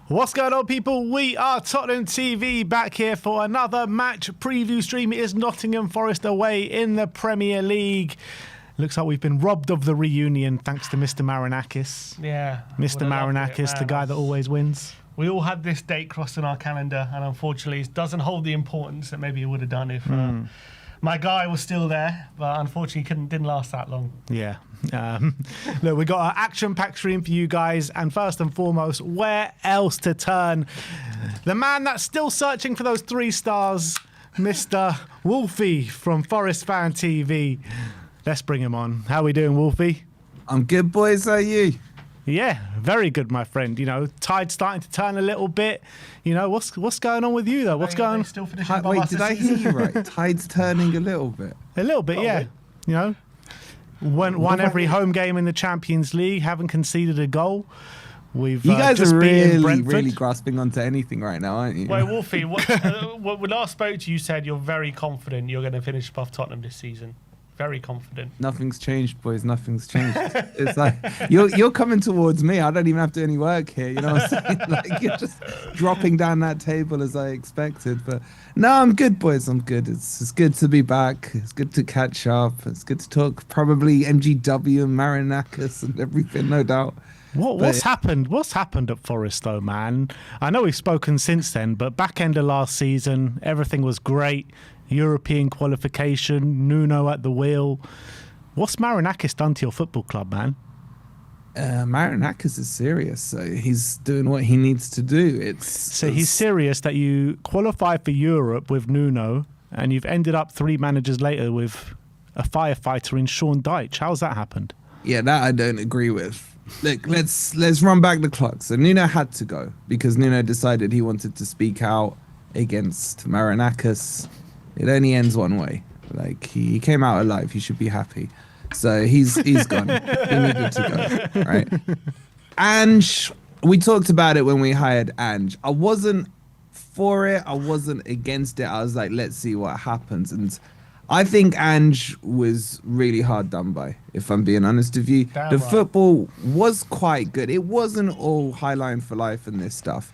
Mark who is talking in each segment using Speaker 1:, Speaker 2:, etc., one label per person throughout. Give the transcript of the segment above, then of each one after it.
Speaker 1: What's going on, people? We are Tottenham TV back here for another match preview stream. It is Nottingham Forest away in the Premier League. Looks like we've been robbed of the reunion thanks to Mr. Marinakis.
Speaker 2: Yeah.
Speaker 1: Mr. Marinakis, the guy that always wins.
Speaker 2: We all had this date crossed in our calendar, and unfortunately it doesn't hold the importance that maybe it would have done if my guy was still there, but unfortunately didn't last that long.
Speaker 1: Yeah. Look, we got our action-packed stream for you guys, and first and foremost, where else to turn? The man that's still searching for those 3 stars, Mr. Wolfie from Forest Fan TV. Let's bring him on. How are we doing, Wolfie?
Speaker 3: I'm good, boys. How are you?
Speaker 1: Yeah, very good, my friend. You know, tide's starting to turn a little bit. You know, what's going on with you, though? What's going on?
Speaker 2: Still finishing above
Speaker 3: Wait,
Speaker 2: us
Speaker 3: did
Speaker 2: this
Speaker 3: I hear
Speaker 2: season?
Speaker 3: you right? Tide's turning a little bit.
Speaker 1: A little bit, yeah. You know, won every home game in the Champions League, haven't conceded a goal. We've
Speaker 3: You guys
Speaker 1: just
Speaker 3: are
Speaker 1: beaten
Speaker 3: really,
Speaker 1: Brentford.
Speaker 3: really grasping onto anything right now, aren't you?
Speaker 2: Wait, Wolfie, when we last spoke to you, said you're very confident you're going to finish above Tottenham this season. Very confident.
Speaker 3: Nothing's changed, boys. Nothing's changed. It's like you're coming towards me. I don't even have to do any work here. You know what I'm saying? Like you're just dropping down that table as I expected. But no, I'm good, boys. I'm good. It's good to be back. It's good to catch up. It's good to talk probably MGW and Marinakis and everything, no doubt.
Speaker 1: What's happened? What's happened at Forest, though, man? I know we've spoken since then, but back end of last season, everything was great. European qualification, Nuno at the wheel. What's Marinakis done to your football club, man?
Speaker 3: Marinakis is serious, so he's doing what he needs to do.
Speaker 1: So he's serious that you qualified for Europe with Nuno, and you've ended up 3 managers later with a firefighter in Sean Dyche. How's that happened?
Speaker 3: Yeah, that I don't agree with. Look, let's run back the clock. So Nuno had to go because Nuno decided he wanted to speak out against Marinakis. It only ends one way. Like he came out alive. He should be happy. So he's gone. He needed to go, right? Ange, we talked about it when we hired Ange. I wasn't for it. I wasn't against it. I was like, let's see what happens. And I think Ange was really hard done by, if I'm being honest with you.
Speaker 2: Damn
Speaker 3: the
Speaker 2: right.
Speaker 3: football was quite good. It wasn't all high line for life and this stuff.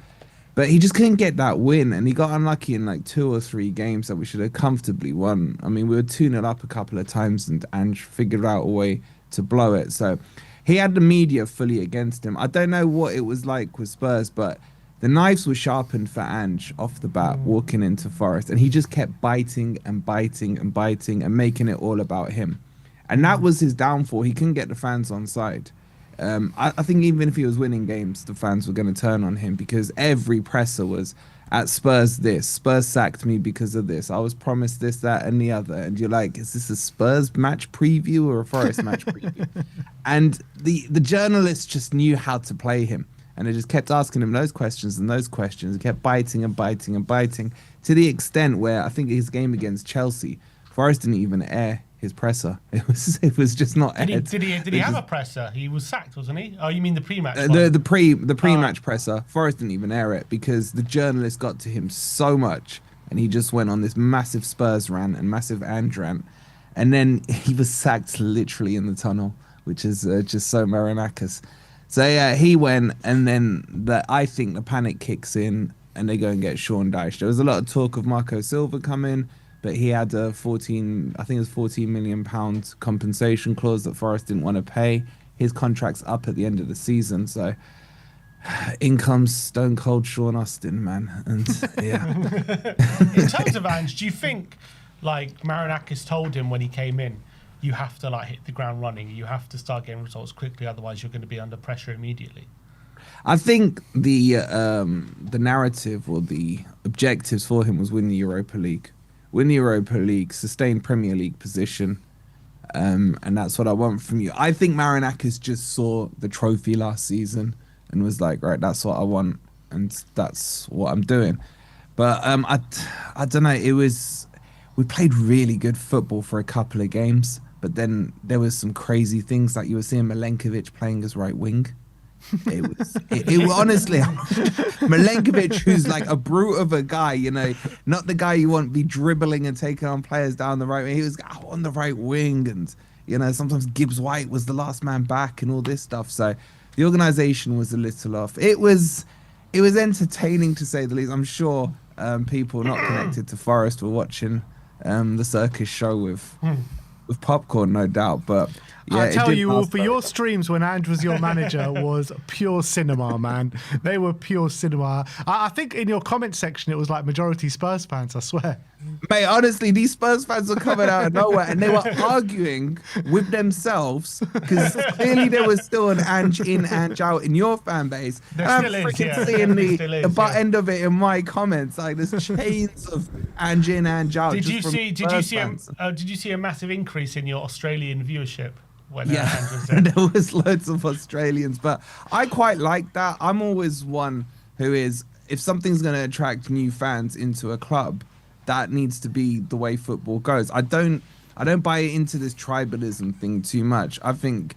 Speaker 3: But he just couldn't get that win, and he got unlucky in like 2 or 3 games that we should have comfortably won. I mean, we were 2-0 up a couple of times, and Ange figured out a way to blow it. So he had the media fully against him. I don't know what it was like with Spurs, but the knives were sharpened for Ange off the bat walking into Forest, and he just kept biting and biting and biting and making it all about him. And that was his downfall. He couldn't get the fans on side. I think even if he was winning games, the fans were going to turn on him because every presser was at Spurs this. Spurs sacked me because of this. I was promised this, that, and the other. And you're like, is this a Spurs match preview or a Forest match preview? And the journalists just knew how to play him. And they just kept asking him those questions and those questions. He kept biting and biting and biting to the extent where I think his game against Chelsea, Forest didn't even air his presser. It was just not aired.
Speaker 2: Did he have a presser? He was sacked, wasn't he? Oh, you mean the pre-match one?
Speaker 3: The pre-match presser. Forest didn't even air it because the journalists got to him so much, and he just went on this massive Spurs rant and massive Ange rant, and then he was sacked literally in the tunnel, which is just so Marinakis. So yeah, he went, and then I think the panic kicks in, and they go and get Sean Dyche. There was a lot of talk of Marco Silva coming, but he had a 14 million pound compensation clause that Forest didn't want to pay. His contract's up at the end of the season, so in comes Stone Cold Sean Austin, man. And yeah.
Speaker 2: In terms of Ange, do you think like Marinakis told him when he came in, you have to like hit the ground running, you have to start getting results quickly, otherwise you're going to be under pressure immediately?
Speaker 3: I think the narrative or the objectives for him was win the Europa League. Win the Europa League, sustain Premier League position, and that's what I want from you. I think Marinakis just saw the trophy last season and was like, right, that's what I want, and that's what I'm doing. But I don't know. We played really good football for a couple of games, but then there was some crazy things like you were seeing Milenkovic playing as right wing. It was honestly Milenkovic, who's like a brute of a guy, you know, not the guy you want to be dribbling and taking on players down the right wing. He was on the right wing, and you know, sometimes Gibbs White was the last man back and all this stuff. So the organization was a little off. It was it was entertaining to say the least. I'm sure people not connected to Forest were watching the circus show with popcorn, no doubt. But yeah,
Speaker 1: I
Speaker 3: it
Speaker 1: tell
Speaker 3: did
Speaker 1: you,
Speaker 3: last
Speaker 1: for your streams when Ange was your manager was pure cinema, man. They were pure cinema. I think in your comment section it was like majority Spurs fans, I swear.
Speaker 3: Mate, honestly, these Spurs fans were coming out of nowhere and they were arguing with themselves because clearly there was still an Ange in, Ange out in your fan base.
Speaker 2: There
Speaker 3: And I'm
Speaker 2: still is,
Speaker 3: freaking
Speaker 2: yeah.
Speaker 3: seeing
Speaker 2: Still
Speaker 3: the
Speaker 2: is,
Speaker 3: butt
Speaker 2: yeah.
Speaker 3: end of it in my comments. Like there's chains of Ange in, Ange out.
Speaker 2: Did
Speaker 3: just
Speaker 2: you
Speaker 3: from
Speaker 2: see?
Speaker 3: Spurs fans.
Speaker 2: Did you see a massive increase in your Australian viewership when
Speaker 3: Yeah,
Speaker 2: Ange was there?
Speaker 3: there was loads of Australians, but I quite like that. I'm always one who is, if something's going to attract new fans into a club, that needs to be the way football goes. I don't buy into this tribalism thing too much. I think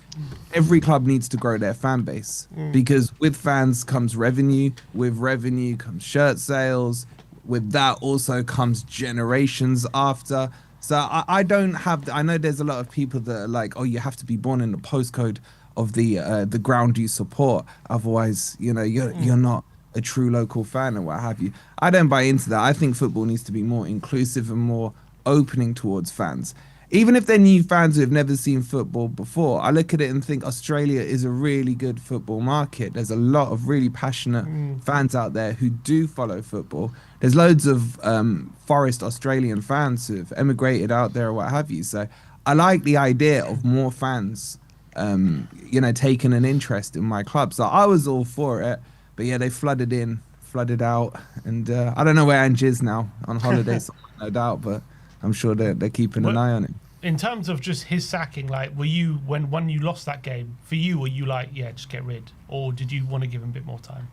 Speaker 3: every club needs to grow their fan base because with fans comes revenue, with revenue comes shirt sales, with that also comes generations after. So I don't have. I know there's a lot of people that are like, oh, you have to be born in the postcode of the ground you support, otherwise, you're not a true local fan or what have you. I don't buy into that. I think football needs to be more inclusive and more opening towards fans. Even if they're new fans who have never seen football before, I look at it and think Australia is a really good football market. There's a lot of really passionate fans out there who do follow football. There's loads of Forest Australian fans who've emigrated out there or what have you. So I like the idea of more fans, taking an interest in my club. So I was all for it. But yeah, they flooded in, flooded out, and I don't know where Ange is now, on holiday, no doubt, but I'm sure they're keeping an eye on him.
Speaker 2: In terms of just his sacking, like, were you, when you lost that game, for you, were you like, yeah, just get rid? Or did you want to give him a bit more time?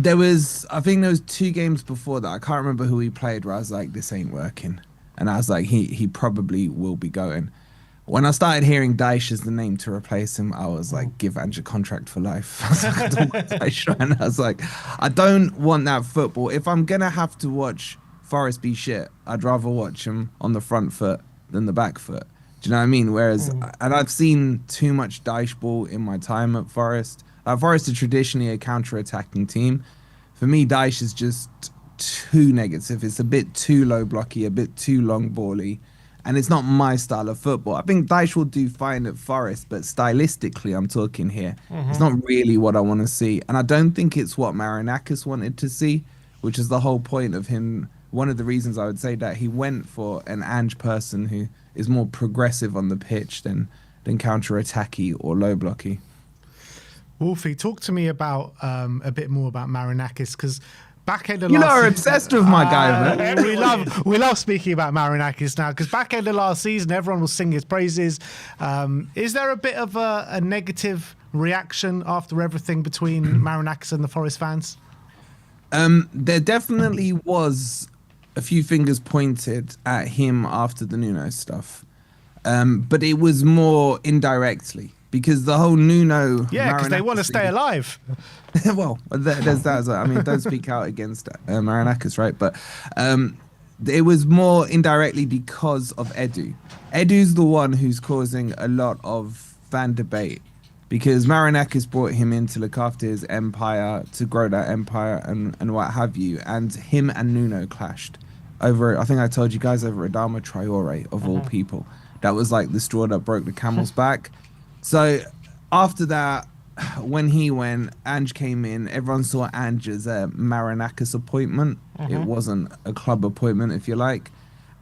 Speaker 3: I think there was 2 games before that, I can't remember who he played, where I was like, this ain't working. And I was like, he probably will be going. When I started hearing Dyche as the name to replace him, I was like, give Ange a contract for life. I was like, I don't want Dyche, and I was like, I don't want that football. If I'm going to have to watch Forest be shit, I'd rather watch him on the front foot than the back foot. Do you know what I mean? Whereas, and I've seen too much Dyche ball in my time at Forest. Forest are traditionally a counter-attacking team. For me, Dyche is just too negative. It's a bit too low blocky, a bit too long bally. And it's not my style of football. I think Dyche will do fine at Forest, but stylistically, I'm talking here, it's not really what I want to see. And I don't think it's what Marinakis wanted to see, which is the whole point of him. One of the reasons I would say that he went for an Ange person who is more progressive on the pitch than counter-attacky or low blocky.
Speaker 1: Wolfie, talk to me about a bit more about Marinakis, because back end of
Speaker 3: You
Speaker 1: last
Speaker 3: are
Speaker 1: season,
Speaker 3: obsessed with my guy, man.
Speaker 1: we love speaking about Marinakis now, because back end of last season, everyone will sing his praises. Is there a bit of a negative reaction after everything between Marinakis and the Forest fans?
Speaker 3: There definitely was a few fingers pointed at him after the Nuno stuff, but it was more indirectly. Because the whole Nuno...
Speaker 1: Yeah, because they want to stay alive.
Speaker 3: Well, there's that as well. I mean, don't speak out against Marinakis, right? But it was more indirectly because of Edu. Edu's the one who's causing a lot of fan debate. Because Marinakis brought him in to look after his empire, to grow that empire and what have you. And him and Nuno clashed over, I think I told you guys, over Adama Traore, of all people. That was like the straw that broke the camel's back. So after that, when he went, Ange came in, everyone saw Ange as a Marinakis appointment. It wasn't a club appointment, if you like.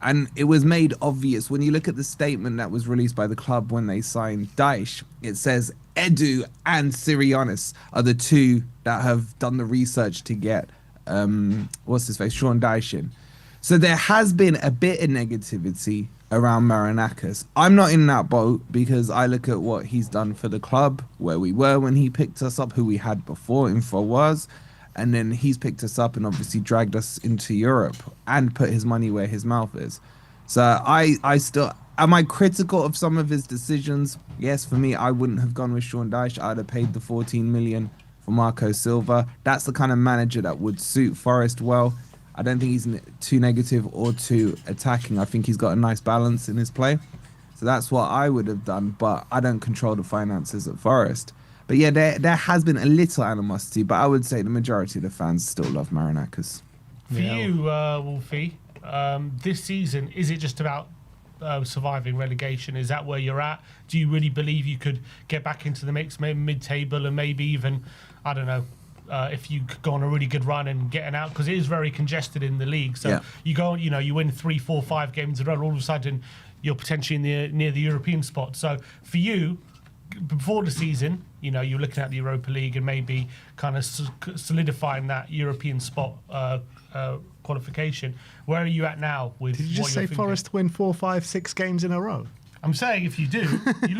Speaker 3: And it was made obvious when you look at the statement that was released by the club when they signed Dyche. It says Edu and Sirianis are the 2 that have done the research to get, what's his face, Sean Dyche in. So there has been a bit of negativity around Marinakis. I'm not in that boat because I look at what he's done for the club, where we were when he picked us up, who we had before InfoWars, and then he's picked us up and obviously dragged us into Europe and put his money where his mouth is. So I still, am I critical of some of his decisions? Yes, for me, I wouldn't have gone with Sean Dyche. I'd have paid the 14 million for Marco Silva. That's the kind of manager that would suit Forest well. I don't think he's too negative or too attacking. I think he's got a nice balance in his play. So that's what I would have done, but I don't control the finances at Forest. But yeah, there has been a little animosity, but I would say the majority of the fans still love Marinakis.
Speaker 2: For
Speaker 1: Yeah.
Speaker 2: you, Wolfie, this season, is it just about surviving relegation? Is that where you're at? Do you really believe you could get back into the mix, maybe mid-table, and maybe even, I don't know, if you could go on a really good run and getting out, because it is very congested in the league. So
Speaker 3: Yeah.
Speaker 2: you go, you win 3, 4, 5 games in a row, all of a sudden you're potentially near the European spot. So for you, before the season, you're looking at the Europa League and maybe kind of solidifying that European spot qualification. Where are you at now with
Speaker 1: Did you just
Speaker 2: what
Speaker 1: say
Speaker 2: you're thinking?
Speaker 1: Forest win 4, 5, 6 games in a row?
Speaker 2: I'm saying if you do,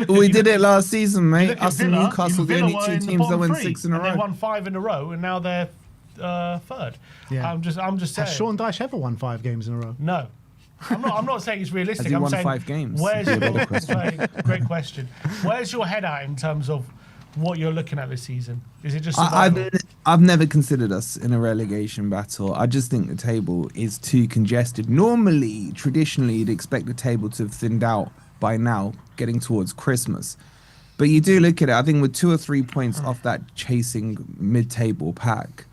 Speaker 3: We did it last season, mate.
Speaker 2: Look at
Speaker 3: Us and
Speaker 2: Villa.
Speaker 3: Newcastle, the
Speaker 2: Villa
Speaker 3: only
Speaker 2: were
Speaker 3: 2
Speaker 2: in the
Speaker 3: teams that
Speaker 2: bottom
Speaker 3: win
Speaker 2: 3,
Speaker 3: 6 in a
Speaker 2: and they
Speaker 3: row.
Speaker 2: won 5 in a row, and now they're third.
Speaker 1: Yeah.
Speaker 2: I'm just saying.
Speaker 1: Has Sean Dyche ever won 5 games in a row?
Speaker 2: No. I'm not saying it's realistic.
Speaker 3: Has he
Speaker 2: I'm
Speaker 3: won
Speaker 2: saying
Speaker 3: 5 games?
Speaker 2: Where's
Speaker 3: Yeah,
Speaker 2: your
Speaker 3: better question.
Speaker 2: great question? Where's your head at in terms of what you're looking at this season? Is it just survival?
Speaker 3: I've never considered us in a relegation battle. I just think the table is too congested. Normally, traditionally, you'd expect the table to have thinned out by now, getting towards Christmas. But you do look at it, I think with 2 or 3 points off that chasing mid-table pack,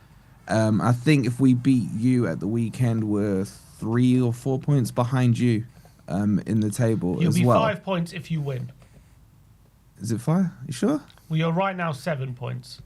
Speaker 3: I think if we beat you at the weekend, we're 3 or 4 points behind you in the table
Speaker 2: You'll
Speaker 3: as
Speaker 2: be
Speaker 3: well.
Speaker 2: 5 points if you win.
Speaker 3: Is it 5? You sure?
Speaker 2: Well, you're right now 7 points.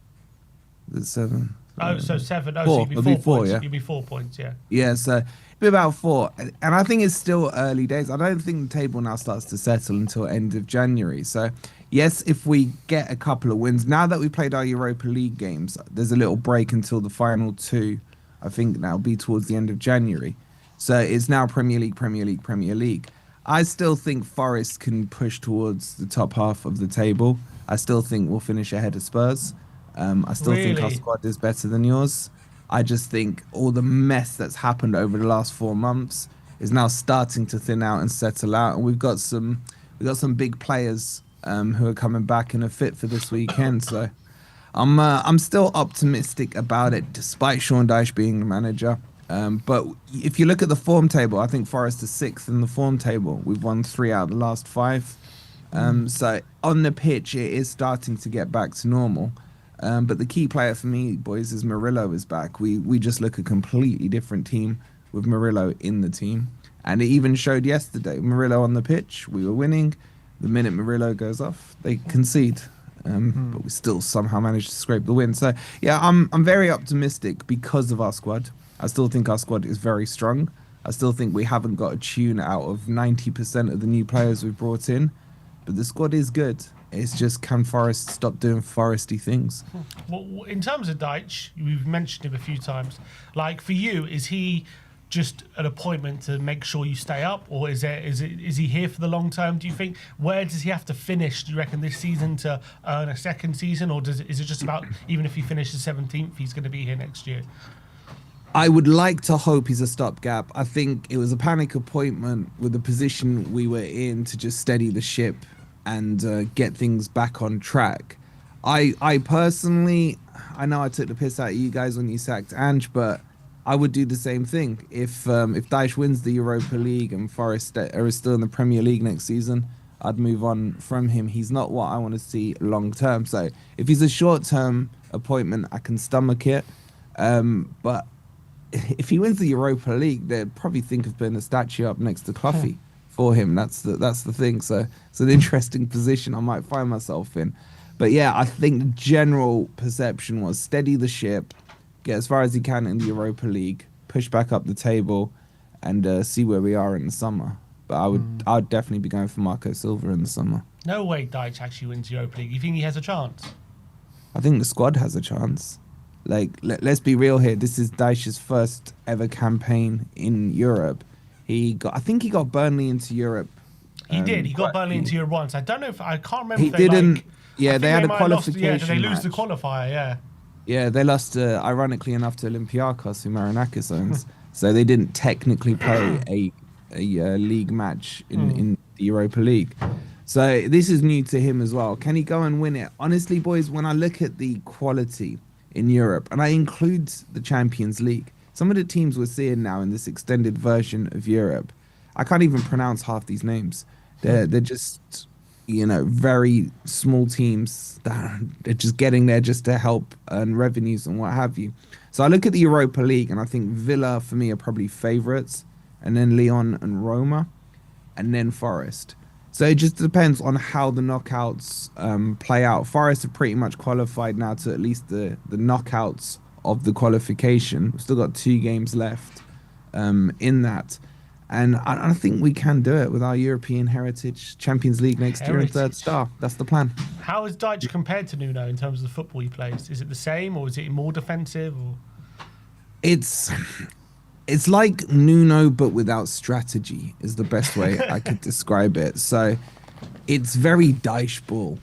Speaker 3: Is it 7?
Speaker 2: Oh, so 7. Oh,
Speaker 3: 4.
Speaker 2: so you'll
Speaker 3: It'll
Speaker 2: be 4
Speaker 3: be 4,
Speaker 2: points.
Speaker 3: yeah.
Speaker 2: You'll be 4 points, yeah.
Speaker 3: Yeah, so it'll be about 4. And I think it's still early days. I don't think the table now starts to settle until end of January. So, yes, if we get a couple of wins, now that we played our Europa League games, there's a little break until the final 2. I think that'll be towards the end of January. So it's now Premier League, Premier League, Premier League. I still think Forest can push towards the top half of the table. I still think we'll finish ahead of Spurs. I still think our
Speaker 2: Really?
Speaker 3: squad is better than yours. I just think all the mess that's happened over the last 4 months is now starting to thin out and settle out, and we've got some big players who are coming back and are fit for this weekend. So I'm still optimistic about it, despite Sean Dyche being the manager. But if you look at the form table, I think Forest is 6th in the form table. We've won 3 out of the last 5. So on the pitch, it is starting to get back to normal. But the key player for me, boys, is Murillo is back. We just look a completely different team with Murillo in the team. And it even showed yesterday. Murillo on the pitch, we were winning. The minute Murillo goes off, they concede. But we still somehow managed to scrape the win. So, yeah, I'm very optimistic because of our squad. I still think our squad is very strong. I still think we haven't got a tune out of 90% of the new players we've brought in. But the squad is good. It's just, can Forest stop doing Foresty things?
Speaker 2: Well, in terms of Dyche, we've mentioned him a few times. Like, for you, is he just an appointment to make sure you stay up, or is he here for the long term, do you think? Where does he have to finish, do you reckon, this season to earn a second season, or is it just about, even if he finishes 17th, he's going to be here next year?
Speaker 3: I would like to hope he's a stopgap. I think it was a panic appointment with the position we were in to just steady the ship and get things back on track. I personally, I know I took the piss out of you guys when you sacked Ange, but I would do the same thing. If Dyche wins the Europa League and Forest are still in the Premier League next season, I'd move on from him. He's not what I want to see long term. So if he's a short term appointment, I can stomach it. But if he wins the Europa League, they'd probably think of putting a statue up next to Cloughie for him. That's the thing. So it's an interesting position I might find myself in. But yeah, I think the general perception was steady the ship, get as far as he can in the Europa League, push back up the table, and see where we are in the summer. But I'd definitely be going for Marco Silva in the summer.
Speaker 2: No way Dyche actually wins Europa League. You think he has a chance?
Speaker 3: I think the squad has a chance. Like, let's be real here. This is Dyche's first ever campaign in Europe. I think he got Burnley into Europe.
Speaker 2: He did. He got Burnley into Europe once. I don't know if I can't remember.
Speaker 3: He
Speaker 2: if they
Speaker 3: didn't.
Speaker 2: Like,
Speaker 3: Yeah, they had a
Speaker 2: might have lost-
Speaker 3: qualification.
Speaker 2: Yeah, did they lose the
Speaker 3: match.
Speaker 2: qualifier? Yeah.
Speaker 3: Yeah, they lost, ironically enough, to Olympiacos, who Marinakis owns. So they didn't technically play a league match in the Europa League. So this is new to him as well. Can he go and win it? Honestly, boys, when I look at the quality in Europe, and I include the Champions League, some of the teams we're seeing now in this extended version of Europe, I can't even pronounce half these names. They're just, very small teams that are just getting there just to help earn revenues and what have you. So I look at the Europa League and I think Villa for me are probably favourites, and then Lyon and Roma, and then Forest. So it just depends on how the knockouts play out. Forest are pretty much qualified now to at least the knockouts of the qualification. We've still got 2 games left in that. And I think we can do it with our European heritage, Champions League next year and third star. That's the plan.
Speaker 2: How is Dyche compared to Nuno in terms of the football he plays? Is it the same, or is it more defensive? Or
Speaker 3: It's like Nuno but without strategy is the best way I could describe it. So it's very Dyche ball.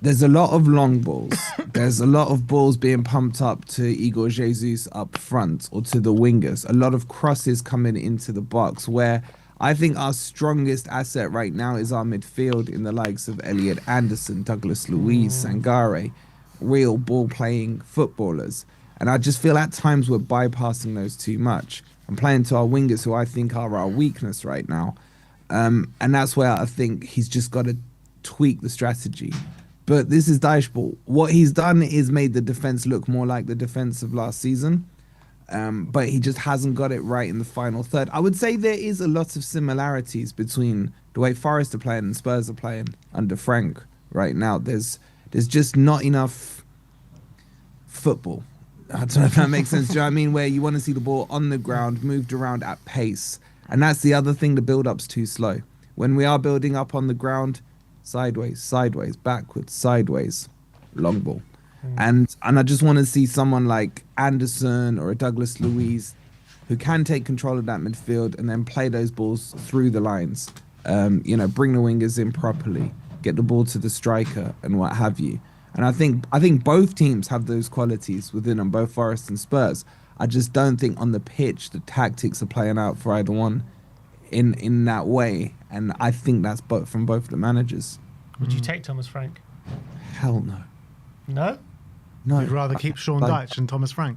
Speaker 3: There's a lot of long balls. There's a lot of balls being pumped up to Igor Jesus up front or to the wingers. A lot of crosses coming into the box, where I think our strongest asset right now is our midfield in the likes of Elliot Anderson, Douglas Luiz, Sangare, real ball-playing footballers. And I just feel at times we're bypassing those too much and playing to our wingers, who I think are our weakness right now. And that's where I think he's just got to tweak the strategy. But this is Dyche ball. What he's done is made the defense look more like the defense of last season. But he just hasn't got it right in the final third. I would say there is a lot of similarities between the way Forest are playing and Spurs are playing under Frank right now. There's just not enough football. I don't know if that makes sense. Do you know what I mean? Where you want to see the ball on the ground, moved around at pace. And that's the other thing, the build-up's too slow. When we are building up on the ground, sideways, backwards, sideways, long ball. And I just want to see someone like Anderson or a Douglas Luiz who can take control of that midfield and then play those balls through the lines. Bring the wingers in properly, get the ball to the striker and what have you. And I think both teams have those qualities within them, both Forest and Spurs. I just don't think on the pitch the tactics are playing out for either one in that way. And I think that's from both the managers.
Speaker 2: Would you take Thomas Frank?
Speaker 3: Hell no.
Speaker 2: No?
Speaker 3: No.
Speaker 1: You'd rather keep Sean Dyche and Thomas Frank?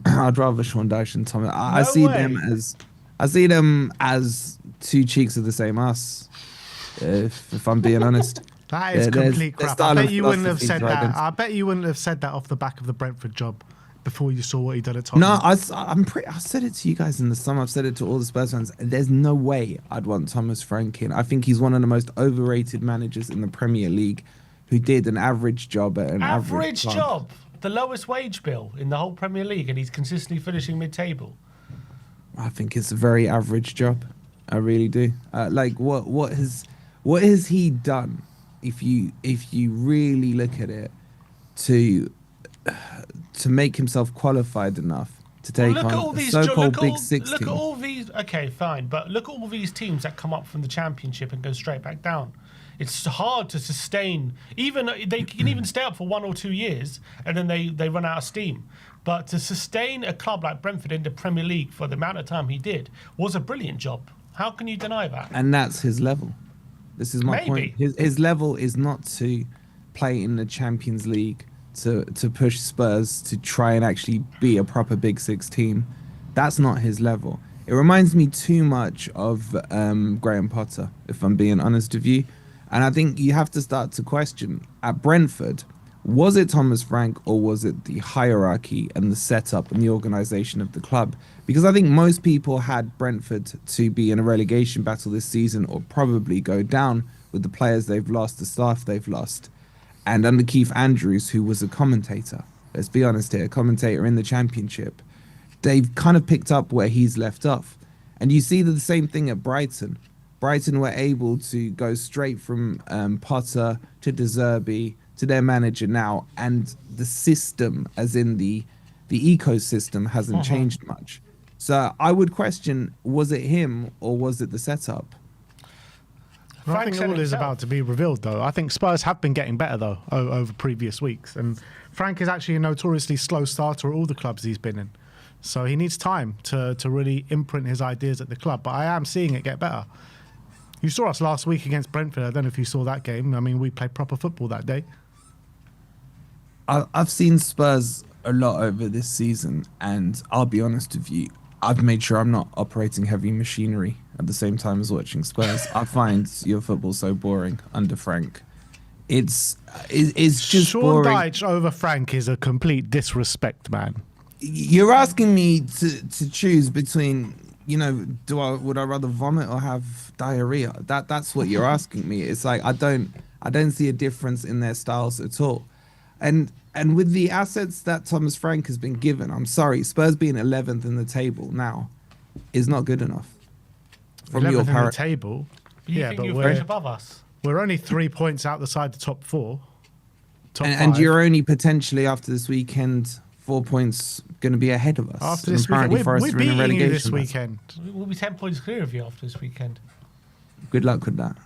Speaker 3: I'd rather Sean Dyche and Thomas. I see them as 2 cheeks of the same ass, if I'm being honest.
Speaker 1: That is complete crap. I bet you wouldn't have said that. I bet you wouldn't have said that off the back of the Brentford job before you saw what he did at Tottenham.
Speaker 3: No, I said it to you guys in the summer. I've said it to all the Spurs fans. There's no way I'd want Thomas Frank in. I think he's one of the most overrated managers in the Premier League, who did an average job at an average
Speaker 2: job. The lowest wage bill in the whole Premier League, and he's consistently finishing mid-table.
Speaker 3: I think it's a very average job. I really do. What has he done? If you really look at it, to make himself qualified enough to take on a so-called Big Six team.
Speaker 2: Look at all these. Okay, fine, but look at all these teams that come up from the Championship and go straight back down. It's hard to sustain. Even they can even stay up for 1 or 2 years and then they run out of steam. But to sustain a club like Brentford in the Premier League for the amount of time he did was a brilliant job. How can you deny that?
Speaker 3: And that's his level. This is my point. His level is not to play in the Champions League, to push Spurs to try and actually be a proper Big Six team. That's not his level. It reminds me too much of Graham Potter, if I'm being honest with you. And I think you have to start to question, at Brentford, was it Thomas Frank or was it the hierarchy and the setup and the organisation of the club? Because I think most people had Brentford to be in a relegation battle this season or probably go down with the players they've lost, the staff they've lost. And under Keith Andrews, who was a commentator, let's be honest here, a commentator in the Championship, they've kind of picked up where he's left off. And you see the same thing at Brighton. Brighton were able to go straight from Potter to De Zerbi to their manager now, and the system, as in the ecosystem, hasn't changed much. So I would question, was it him or was it the setup?
Speaker 1: I think all is about to be revealed, though. I think Spurs have been getting better, though, over previous weeks. And Frank is actually a notoriously slow starter at all the clubs he's been in. So he needs time to really imprint his ideas at the club. But I am seeing it get better. You saw us last week against Brentford. I don't know if you saw that game. I mean, we played proper football that day.
Speaker 3: I've seen Spurs a lot over this season, and I'll be honest with you, I've made sure I'm not operating heavy machinery at the same time as watching Spurs. I find your football so boring under Frank. It's just
Speaker 1: Sean
Speaker 3: boring.
Speaker 1: Dyche over Frank is a complete disrespect, man.
Speaker 3: You're asking me to choose between, would I rather vomit or have diarrhea? That's what you're asking me. It's like I don't see a difference in their styles at all. And with the assets that Thomas Frank has been given, I'm sorry, Spurs being 11th in the table now is not good enough. From
Speaker 1: 11th
Speaker 3: your
Speaker 1: in the
Speaker 3: parrot.
Speaker 1: table.
Speaker 2: But you think you're fresh above us?
Speaker 1: We're only 3 points out the side the top 4.
Speaker 3: And you're only potentially after this weekend 4 points going to be ahead of us.
Speaker 1: After this weekend, we're beating you this weekend.
Speaker 2: We'll be 10 points clear of you after this weekend.
Speaker 3: Good luck with that.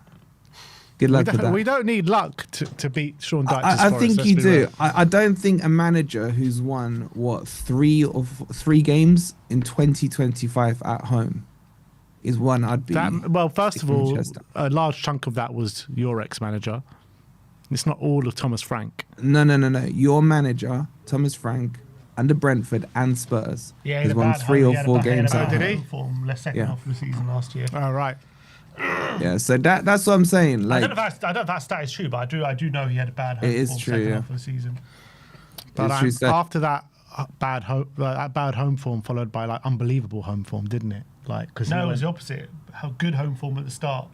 Speaker 3: Good luck with that.
Speaker 1: We don't need luck to beat Sean Dyche.
Speaker 3: I think you do. I don't think a manager who's won, three games in 2025 at home is one I'd be.
Speaker 1: Well, first of all, a large chunk of that was your ex-manager. It's not all of Thomas Frank.
Speaker 3: No. Your manager, Thomas Frank, under Brentford and Spurs, has won 3 or 4 games at home.
Speaker 2: Did he? Less second half of the season last year.
Speaker 1: Oh, right.
Speaker 3: Yeah, so that's what I'm saying. Like,
Speaker 2: I don't know if that stat is true, but I do know he had a bad home form second half of the season.
Speaker 1: But after that bad home form followed by like unbelievable home form, didn't it? Like, cause
Speaker 2: no, it was the opposite. How good home form at the start.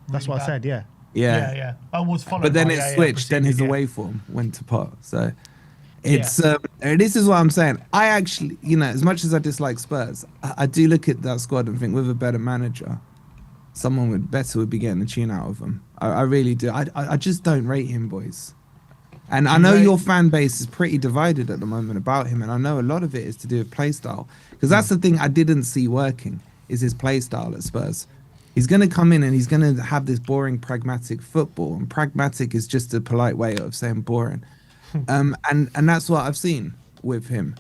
Speaker 1: That's what I said. Yeah.
Speaker 3: Yeah.
Speaker 2: I was followed.
Speaker 3: But then it switched. Then his away form went to pot. So it's this is what I'm saying. I actually, as much as I dislike Spurs, I do look at that squad and think with a better manager, someone would be getting the tune out of them. I really do. I just don't rate him, boys. And I know your fan base is pretty divided at the moment about him, and I know a lot of it is to do with play style. Because that's the thing I didn't see working, is his play style at Spurs. He's going to come in and he's going to have this boring, pragmatic football, and pragmatic is just a polite way of saying boring. And that's what I've seen with him.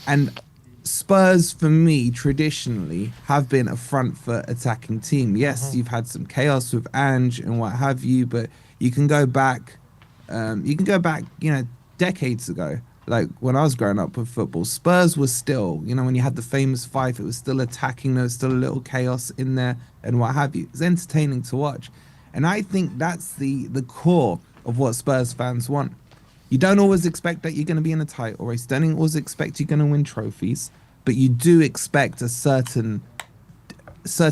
Speaker 3: And Spurs, for me, traditionally have been a front foot attacking team. Yes, you've had some chaos with Ange and what have you, but you can go back, decades ago. Like when I was growing up with football, Spurs was still, when you had the famous 5, it was still attacking. There was still a little chaos in there and what have you. It's entertaining to watch. And I think that's the core of what Spurs fans want. You don't always expect that you're going to be in a title race. Don't always expect you're going to win trophies, but you do expect a certain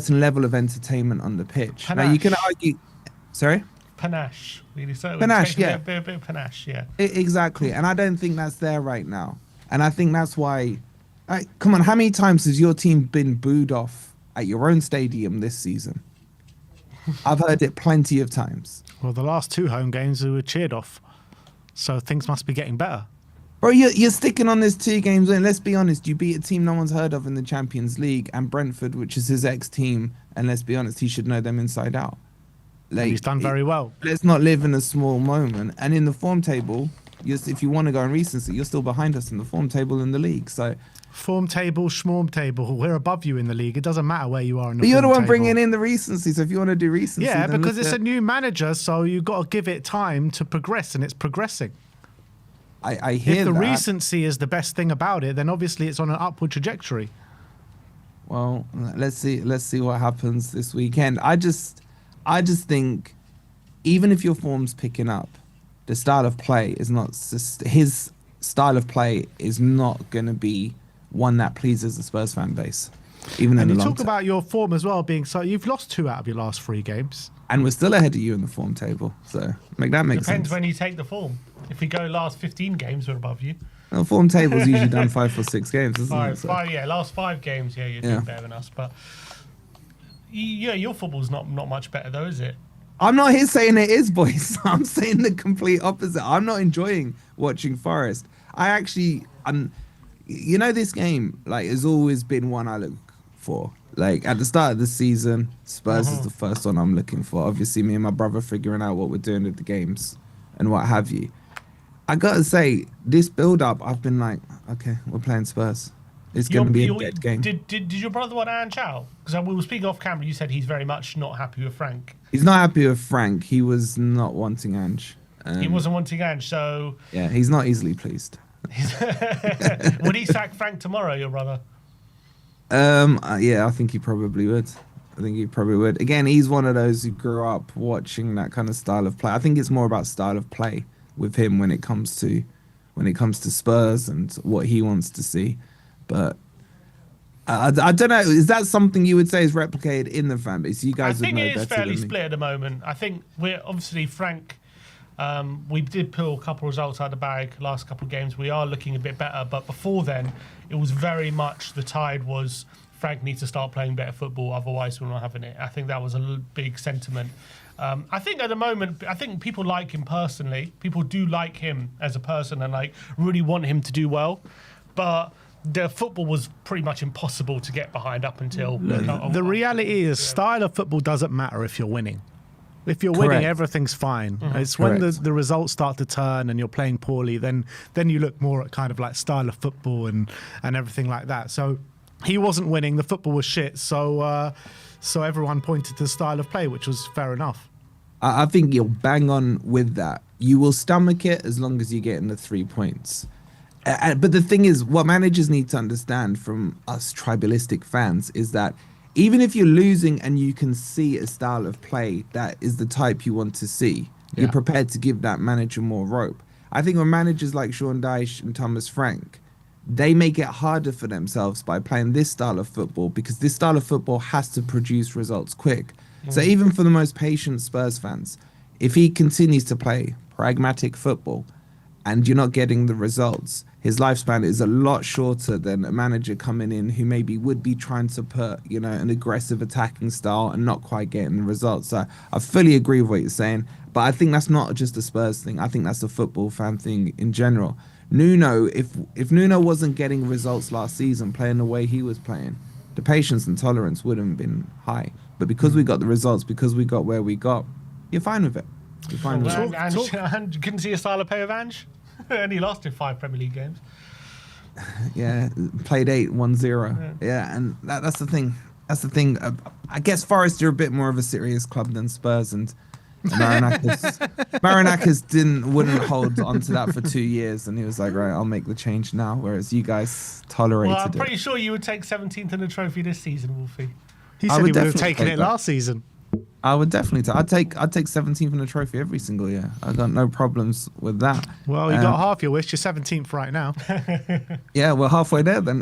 Speaker 3: level of entertainment on the pitch.
Speaker 2: Panache.
Speaker 3: Now you can argue, sorry?
Speaker 2: Panache. Really. So
Speaker 3: panache, yeah.
Speaker 2: A bit of panache, yeah.
Speaker 3: Exactly. And I don't think that's there right now. And I think that's why, come on, how many times has your team been booed off at your own stadium this season? I've heard it plenty of times.
Speaker 1: Well, the last 2 home games we were cheered off. So things must be getting better.
Speaker 3: Bro, you're sticking on this 2 games win. Let's be honest. You beat a team no one's heard of in the Champions League, and Brentford, which is his ex-team. And let's be honest, he should know them inside out.
Speaker 1: Like, he's done very well.
Speaker 3: Let's not live in a small moment. And in the form table, if you want to go on recency, you're still behind us in the form table in the league. So
Speaker 1: form table, schmorm table, we're above you in the league. It doesn't matter where you are in the
Speaker 3: But you're the one
Speaker 1: table.
Speaker 3: bringing in the recency. So if you want to do recency,
Speaker 1: yeah, because it's a new manager, so you've got to give it time to progress, and it's progressing.
Speaker 3: I hear
Speaker 1: if the
Speaker 3: that.
Speaker 1: recency is the best thing about it, then obviously it's on an upward trajectory.
Speaker 3: Well, let's see what happens this weekend. I just think, even if your form's picking up, the style of play is not his style of play is not going to be one that pleases the Spurs fan base. Even in the long term.
Speaker 1: And you talk about your form as well being so. You've lost 2 out of your last 3 games,
Speaker 3: and we're still ahead of you in the form table. So make sense.
Speaker 2: Depends when you take the form. If we go last 15 games, we're above you.
Speaker 3: Well, form table's usually done 5 or 6 games, isn't it? So.
Speaker 2: Last 5 games, you're doing better than us. But your football's not much better though, is it?
Speaker 3: I'm not here saying it is, boys. I'm saying the complete opposite. I'm not enjoying watching Forest. This game has always been one I look for. Like at the start of the season, Spurs is the first one I'm looking for. Obviously, me and my brother figuring out what we're doing with the games and what have you. I gotta say, this build-up, I've been like, okay, we're playing Spurs. It's going to be a dead game.
Speaker 2: Did your brother want Ange out? Because we were speaking off camera. You said he's very much not happy with Frank.
Speaker 3: He's not happy with Frank. He was not wanting Ange.
Speaker 2: He wasn't wanting Ange, so...
Speaker 3: Yeah, he's not easily pleased.
Speaker 2: Would he sack Frank tomorrow, your brother?
Speaker 3: Yeah, I think he probably would. I think he probably would. Again, he's one of those who grew up watching that kind of style of play. I think it's more about style of play with him when it comes to Spurs and what he wants to see. But I don't know. Is that something you would say is replicated in the fan base? You
Speaker 2: I
Speaker 3: guys would
Speaker 2: think
Speaker 3: know
Speaker 2: it is
Speaker 3: better
Speaker 2: fairly
Speaker 3: than me.
Speaker 2: split at the moment. I think we're obviously Frank. We did pull a couple of results out of the bag last couple of games. We are looking a bit better, but before then, it was very much the tide was Frank needs to start playing better football, otherwise we're not having it. I think that was a big sentiment. I think at the moment, I think people like him personally. People do like him as a person and like really want him to do well, but the football was pretty much impossible to get behind up until
Speaker 1: The reality is, style of football doesn't matter if you're winning. If you're
Speaker 3: Correct.
Speaker 1: winning, everything's fine. It's when
Speaker 3: Correct.
Speaker 1: the results start to turn and you're playing poorly, then you look more at kind of like style of football and everything like that. So he wasn't winning. The football was shit. So everyone pointed to the style of play, which was fair enough.
Speaker 3: I think you'll bang on with that. You will stomach it as long as you get in the 3 points. But the thing is, what managers need to understand from us tribalistic fans is that even if you're losing and you can see a style of play that is the type you want to see, you're prepared to give that manager more rope. I think when managers like Sean Dyche and Thomas Frank, they make it harder for themselves by playing this style of football because this style of football has to produce results quick. So even for the most patient Spurs fans, if he continues to play pragmatic football and you're not getting the results, his lifespan is a lot shorter than a manager coming in who maybe would be trying to put, an aggressive attacking style and not quite getting the results. So I fully agree with what you're saying, but I think that's not just a Spurs thing. I think that's a football fan thing in general. Nuno, if Nuno wasn't getting results last season playing the way he was playing, the patience and tolerance wouldn't have been high. But because we got the results, because we got where we got, you're fine with it. You're fine with it.
Speaker 2: And you couldn't see a style of play of Ange? And he lasted 5 Premier League games.
Speaker 3: Yeah, played 8-1-0. Yeah, and that's the thing. That's the thing. I guess Forest are a bit more of a serious club than Spurs, and Marinakis wouldn't hold on to that for 2 years, and he was like, right, I'll make the change now. Whereas you guys tolerated
Speaker 2: Well, I'm
Speaker 3: it.
Speaker 2: pretty sure you would take 17th in the trophy this season, Wolfie.
Speaker 1: He
Speaker 3: I
Speaker 1: said
Speaker 3: would
Speaker 1: he would have
Speaker 3: definitely
Speaker 1: taken
Speaker 3: take
Speaker 1: it
Speaker 3: that.
Speaker 1: last season.
Speaker 3: I would definitely. I'd take 17th in the trophy every single year. I got no problems with that.
Speaker 1: Well, you got half your wish. You're 17th right now.
Speaker 3: Yeah, we're halfway there then.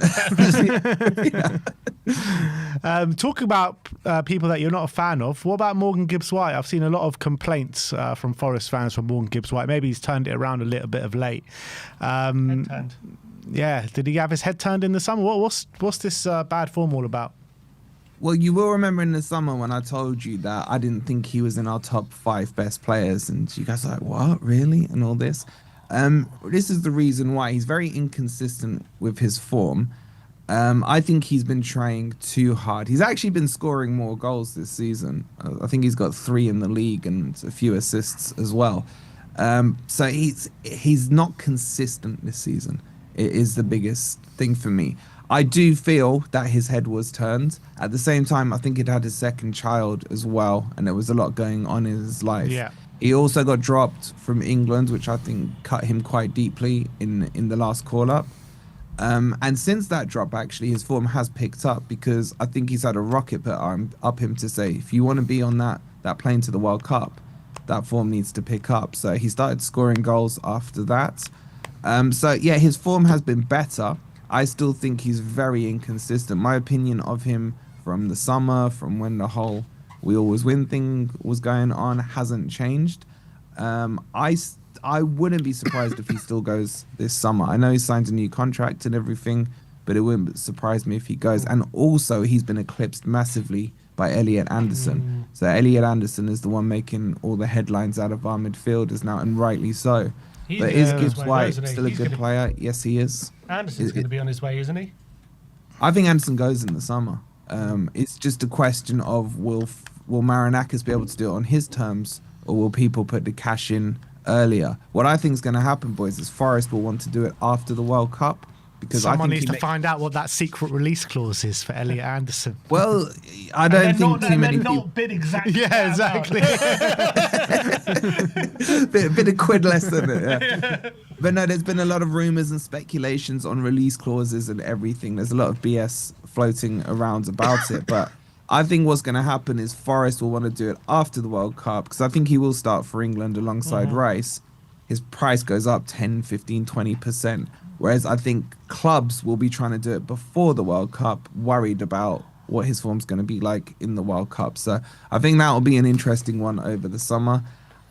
Speaker 1: Talking about people that you're not a fan of, what about Morgan Gibbs-White? I've seen a lot of complaints from Forest fans from Morgan Gibbs-White. Maybe he's turned it around a little bit of late.
Speaker 2: Head turned.
Speaker 1: Yeah, did he have his head turned in the summer? What's this bad form all about?
Speaker 3: Well, you will remember in the summer when I told you that I didn't think he was in our top 5 best players, and you guys are like, what, really? And all this. This is the reason why he's very inconsistent with his form. I think he's been trying too hard. He's actually been scoring more goals this season. I think he's got 3 in the league and a few assists as well. So he's not consistent this season. It is the biggest thing for me. I do feel that his head was turned. At the same time, I think he'd had his second child as well, and there was a lot going on in his life.
Speaker 1: Yeah.
Speaker 3: He also got dropped from England, which I think cut him quite deeply in the last call-up. And since that drop, actually, his form has picked up because I think he's had a rocket put up him to say, if you want to be on that plane to the World Cup, that form needs to pick up. So he started scoring goals after that. So, yeah, his form has been better. I still think he's very inconsistent. My opinion of him from the summer, from when the whole we always win thing was going on, hasn't changed. I wouldn't be surprised if he still goes this summer. I know he signed a new contract and everything, but it wouldn't surprise me if he goes. And also, he's been eclipsed massively by Elliot Anderson. So Elliot Anderson is the one making all the headlines out of our midfielders now, and rightly so. But is Gibbs-White still a good player? Yes, he is.
Speaker 2: Anderson's going to be on his way, isn't he?
Speaker 3: I think Anderson goes in the summer. It's just a question of will Marinakis be able to do it on his terms, or will people put the cash in earlier? What I think is going to happen, boys, is Forest will want to do it after the World Cup. Because
Speaker 1: someone needs to find out what that secret release clause is for Elliot Anderson.
Speaker 3: Well, I don't think too many people.
Speaker 2: Not bid exactly.
Speaker 1: Yeah, exactly.
Speaker 3: bit of quid less than it. Yeah. But no, there's been a lot of rumors and speculations on release clauses and everything. There's a lot of BS floating around about it. But I think what's going to happen is Forest will want to do it after the World Cup because I think he will start for England alongside Rice. His price goes up 10, 15, 20%. Whereas I think clubs will be trying to do it before the World Cup, worried about what his form's going to be like in the World Cup. So I think that will be an interesting one over the summer.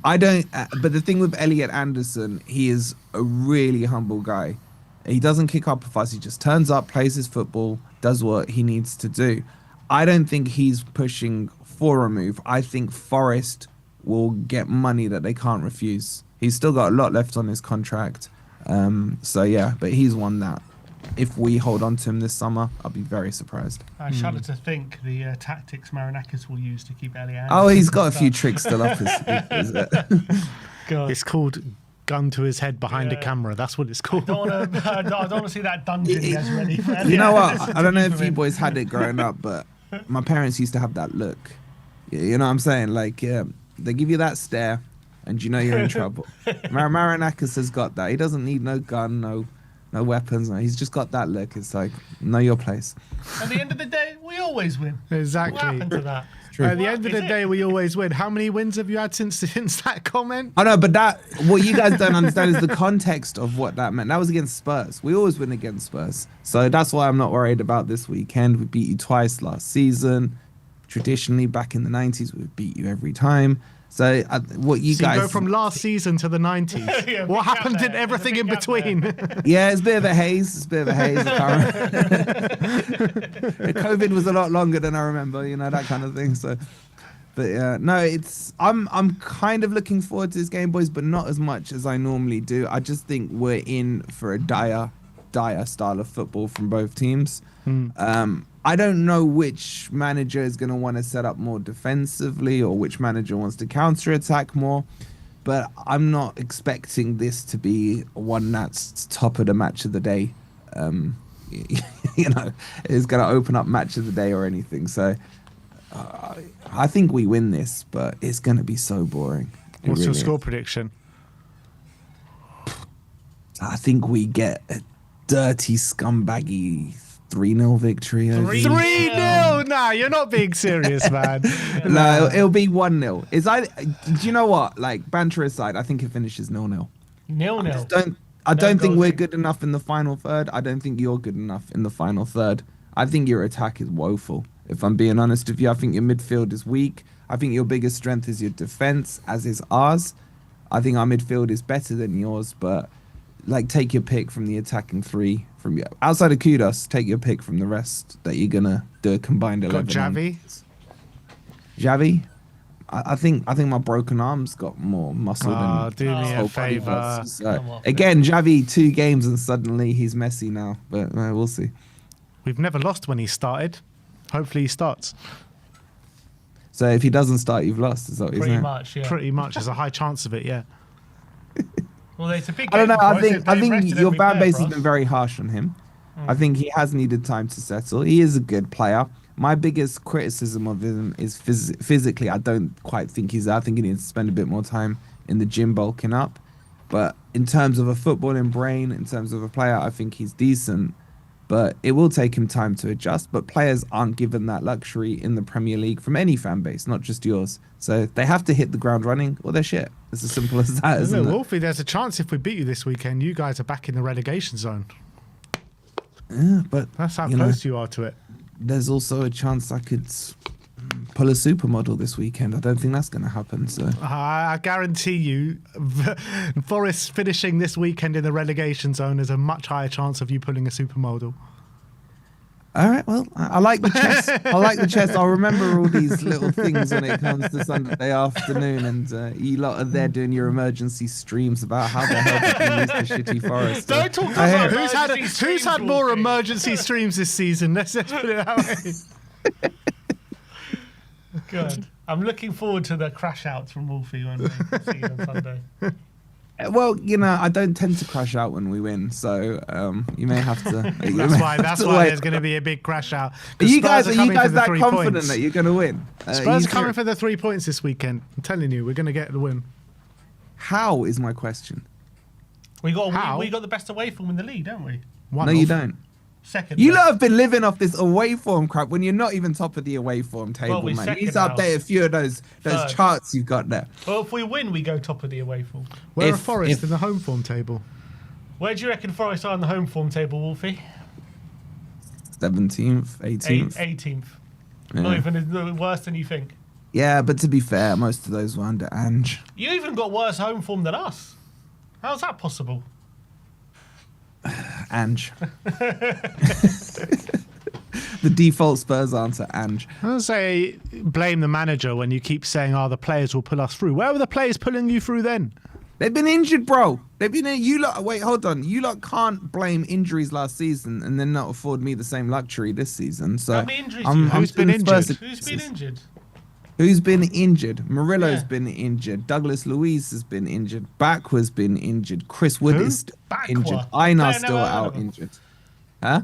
Speaker 3: But the thing with Elliot Anderson, he is a really humble guy. He doesn't kick up a fuss. He just turns up, plays his football, does what he needs to do. I don't think he's pushing for a move. I think Forest will get money that they can't refuse. He's still got a lot left on his contract. But he's one that if we hold on to him this summer, I'll be very surprised.
Speaker 2: I shudder to think the tactics Marinakis will use to keep Elliot Anderson.
Speaker 3: Oh, he's got a few tricks still up his sleeve.
Speaker 1: It's called gun to his head behind a camera. That's what it's called.
Speaker 2: I don't want to see that dungeon he has ready for Elliot.
Speaker 3: You know what? I don't know if you boys had it growing up, but my parents used to have that look. You know what I'm saying? Like, they give you that stare, and you know you're in trouble. Marinakis has got that. He doesn't need no gun, no weapons. No. He's just got that look. It's like, know your place.
Speaker 2: At the end of the day, we always win.
Speaker 1: Exactly.
Speaker 2: What happened to that?
Speaker 1: At the end of the day, we always win. How many wins have you had since that comment?
Speaker 3: I know, but what you guys don't understand is the context of what that meant. That was against Spurs. We always win against Spurs. So that's why I'm not worried about this weekend. We beat you twice last season. Traditionally, back in the 90s, we beat you every time. So you guys
Speaker 1: go from last season to the 90s.
Speaker 2: Yeah,
Speaker 1: what happened in everything in between?
Speaker 3: Yeah, it's a bit of a haze. COVID was a lot longer than I remember, that kind of thing. So, but yeah, no, I'm kind of looking forward to this game, boys, but not as much as I normally do. I just think we're in for a dire style of football from both teams. I don't know which manager is going to want to set up more defensively or which manager wants to counter-attack more, but I'm not expecting this to be one that's top of the match of the day. It's going to open up match of the day or anything. So I think we win this, but it's going to be so boring.
Speaker 1: What's your score prediction?
Speaker 3: I think we get a dirty, scumbaggy 3-0 victory.
Speaker 1: 3-0? Nah, you're not being serious, man.
Speaker 3: No, it'll be 1-0. Do you know what? Like, banter aside, I think it finishes 0-0.
Speaker 2: 0-0.
Speaker 3: I don't think we're good enough in the final third. I don't think you're good enough in the final third. I think your attack is woeful. If I'm being honest with you, I think your midfield is weak. I think your biggest strength is your defense, as is ours. I think our midfield is better than yours, but take your pick from the attacking three. Outside of Kudos, take your pick from the rest that you're gonna do a combined 11.
Speaker 1: Got
Speaker 3: Javi? I think my broken arm's got more muscle than.
Speaker 1: Do me a favour.
Speaker 3: So, again, Javi 2 games and suddenly he's messy now, but we'll see.
Speaker 1: We've never lost when he started. Hopefully he starts.
Speaker 3: So if he doesn't start, you've lost. Is that what you're saying?
Speaker 2: Much, yeah.
Speaker 1: Pretty much. There's a high chance of it, yeah.
Speaker 2: Well, it's a big
Speaker 3: I don't know. I think
Speaker 2: rested
Speaker 3: your
Speaker 2: every
Speaker 3: fan
Speaker 2: player
Speaker 3: base
Speaker 2: for
Speaker 3: has
Speaker 2: us.
Speaker 3: been very harsh on him. I think he has needed time to settle. He is a good player. My biggest criticism of him is physically. I don't quite think he's there. I think he needs to spend a bit more time in the gym bulking up. But in terms of a footballing brain, in terms of a player, I think he's decent. But it will take him time to adjust. But players aren't given that luxury in the Premier League from any fan base, not just yours. So they have to hit the ground running or they're shit. It's as simple as that, isn't it?
Speaker 1: Wolfie, there's a chance if we beat you this weekend, you guys are back in the relegation zone.
Speaker 3: Yeah, but
Speaker 1: That's how close you are to it.
Speaker 3: There's also a chance I could pull a supermodel this weekend. I don't think that's going to happen. So
Speaker 1: I guarantee you, Forest finishing this weekend in the relegation zone is a much higher chance of you pulling a supermodel.
Speaker 3: All right, well, I like the chess. I'll remember all these little things when it comes to Sunday afternoon, and you lot are there doing your emergency streams about how the hell did you lose the shitty Forest.
Speaker 2: Don't talk about
Speaker 1: who's had more emergency streams this season? Let's put it that way.
Speaker 2: Good. I'm looking forward to the crash outs from Wolfie when we see you on Sunday.
Speaker 3: Well, I don't tend to crash out when we win, so you may have to.
Speaker 1: That's why there's going to be a big crash out.
Speaker 3: Are you guys that confident
Speaker 1: points.
Speaker 3: that you're going to win?
Speaker 1: Spurs are coming for the 3 points this weekend. I'm telling you, we're going to get the win.
Speaker 3: How is my question?
Speaker 2: We got the best away form in the league, don't we?
Speaker 3: No, you don't.
Speaker 2: Second.
Speaker 3: You
Speaker 2: best.
Speaker 3: lot have been living off this away form crap when you're not even top of the away form table,
Speaker 2: we're
Speaker 3: man. You need
Speaker 2: second
Speaker 3: to
Speaker 2: now.
Speaker 3: update a few of those
Speaker 2: Third.
Speaker 3: charts you've got there.
Speaker 2: Well, if we win, we go top of the away form.
Speaker 1: Where are
Speaker 3: If-
Speaker 1: Forest
Speaker 3: if-
Speaker 1: in the home form table?
Speaker 2: Where do you reckon Forest are on the home form table, Wolfie?
Speaker 3: 17th, 18th.
Speaker 2: 18th.
Speaker 3: Yeah.
Speaker 2: Not even worse than you think.
Speaker 3: Yeah, but to be fair, most of those were under Ange.
Speaker 2: You even got worse home form than us. How's that possible?
Speaker 3: Ange. The default Spurs answer, Ange.
Speaker 1: I don't say blame the manager when you keep saying, "Oh, the players will pull us through." Where were the players pulling you through then?
Speaker 3: They've been injured, bro. They've been you lot. Wait, hold on. You lot can't blame injuries last season and then not afford me the same luxury this season. So
Speaker 2: How many injuries
Speaker 3: I'm,
Speaker 2: do you have?
Speaker 3: I'm
Speaker 1: Who's been
Speaker 3: still Spurs
Speaker 1: injured?
Speaker 2: Who's been injured?
Speaker 3: Who's been injured? Murillo's
Speaker 2: Yeah.
Speaker 3: been injured. Douglas Luiz has been injured. Backwa's been injured. Chris Wood
Speaker 1: Who?
Speaker 3: is still
Speaker 2: Bakwa.
Speaker 3: injured.
Speaker 2: Player
Speaker 3: Einar's
Speaker 2: never
Speaker 3: still
Speaker 2: heard
Speaker 3: out
Speaker 2: of him.
Speaker 3: injured. Huh?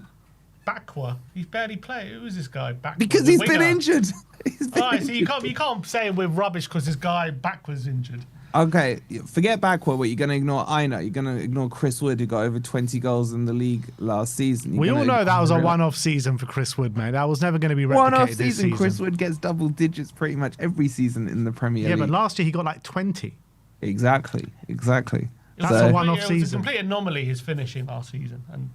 Speaker 2: Bakwa. He's barely played. Who is this guy? Bakwa.
Speaker 3: Because
Speaker 2: The
Speaker 3: he's been
Speaker 2: winger.
Speaker 3: injured. He's been
Speaker 2: Alright, so
Speaker 3: injured.
Speaker 2: you can't say we're rubbish because this guy Bakwa's injured.
Speaker 3: Okay, forget Backward, but you're going to ignore Einar. You're going to ignore Chris Wood, who got over 20 goals in the league last season. You're
Speaker 1: We all
Speaker 3: gonna
Speaker 1: know that was a
Speaker 3: ignore-
Speaker 1: one-off season for Chris Wood, mate. That was never going to be replicated
Speaker 3: One-off
Speaker 1: this
Speaker 3: season. Chris Wood gets double digits pretty much every season in the Premier
Speaker 1: Yeah,
Speaker 3: League.
Speaker 1: but last year he got like 20.
Speaker 3: Exactly.
Speaker 2: It
Speaker 1: That's
Speaker 2: was
Speaker 1: a
Speaker 2: complete-
Speaker 1: one-off
Speaker 2: It was
Speaker 1: season.
Speaker 2: a complete anomaly, his finishing last season. And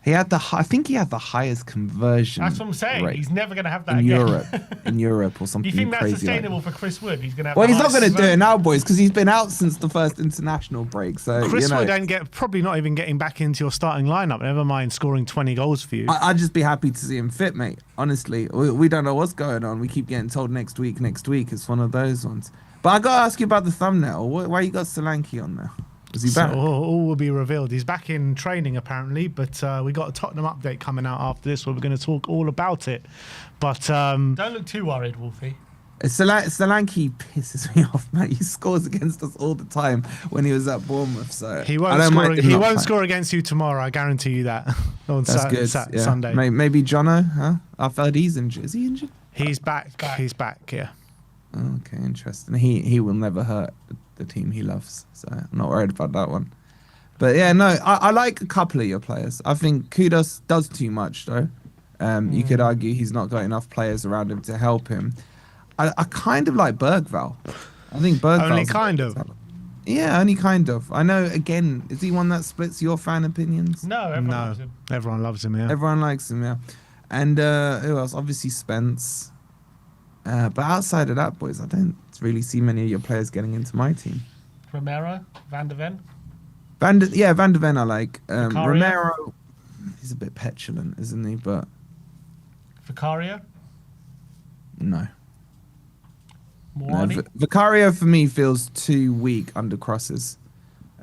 Speaker 3: He had I think he had the highest conversion.
Speaker 2: that's what I'm saying.
Speaker 3: rate
Speaker 2: He's never going to have that
Speaker 3: in
Speaker 2: again.
Speaker 3: Europe or
Speaker 2: Do
Speaker 3: something
Speaker 2: you think that's
Speaker 3: crazy.
Speaker 2: sustainable
Speaker 3: Like that.
Speaker 2: for Chris Wood? He's going to have
Speaker 3: Well,
Speaker 2: the
Speaker 3: he's not going to
Speaker 2: highest
Speaker 3: do it
Speaker 2: conversion?
Speaker 3: now, boys, because he's been out since the first international break. So
Speaker 1: Chris
Speaker 3: you know,
Speaker 1: Wood ain't probably not even getting back into your starting lineup. Never mind scoring 20 goals for you.
Speaker 3: I'd just be happy to see him fit, mate. Honestly, we don't know what's going on. We keep getting told next week. It's one of those ones. But I got to ask you about the thumbnail. Why you got Solanke on there? Is he
Speaker 1: So
Speaker 3: back?
Speaker 1: all will be revealed. He's back in training apparently, but we got a Tottenham update coming out after this where we're going to talk all about it. But
Speaker 2: Don't look too worried, Wolfie.
Speaker 3: Solanke pisses me off, man. He scores against us all the time when he was at Bournemouth. So
Speaker 1: he
Speaker 3: I
Speaker 1: won't
Speaker 3: don't
Speaker 1: score.
Speaker 3: mind him
Speaker 1: He
Speaker 3: not
Speaker 1: won't
Speaker 3: playing.
Speaker 1: score against you tomorrow. I guarantee you that. On
Speaker 3: That's good. Yeah.
Speaker 1: Sunday.
Speaker 3: Maybe Jono, huh? I've heard he's injured. Is he injured?
Speaker 1: He's back.
Speaker 2: back.
Speaker 1: He's back. Yeah.
Speaker 3: Okay, interesting. He will never hurt the team he loves, so I'm not worried about that one. But yeah, no, I like a couple of your players. I think Kudos does too much though. You could argue he's not got enough players around him to help him. I kind of like Bergvall. I think Bergvall.
Speaker 1: Only kind of.
Speaker 3: Yeah, only kind of. I know. Again, is he one that splits your fan opinions?
Speaker 2: No, everyone
Speaker 1: No,
Speaker 2: loves him.
Speaker 1: everyone loves him. Yeah.
Speaker 3: Everyone likes him, yeah. And who else? Obviously Spence. But outside of that, boys, I don't really see many of your players getting into my team.
Speaker 2: Romero, Van de Ven.
Speaker 3: Van der Ven I like.
Speaker 2: Vicario?
Speaker 3: Romero, he's a bit petulant, isn't he? But
Speaker 2: Vicario.
Speaker 3: no.
Speaker 2: Moani.
Speaker 3: Vicario for me feels too weak under crosses.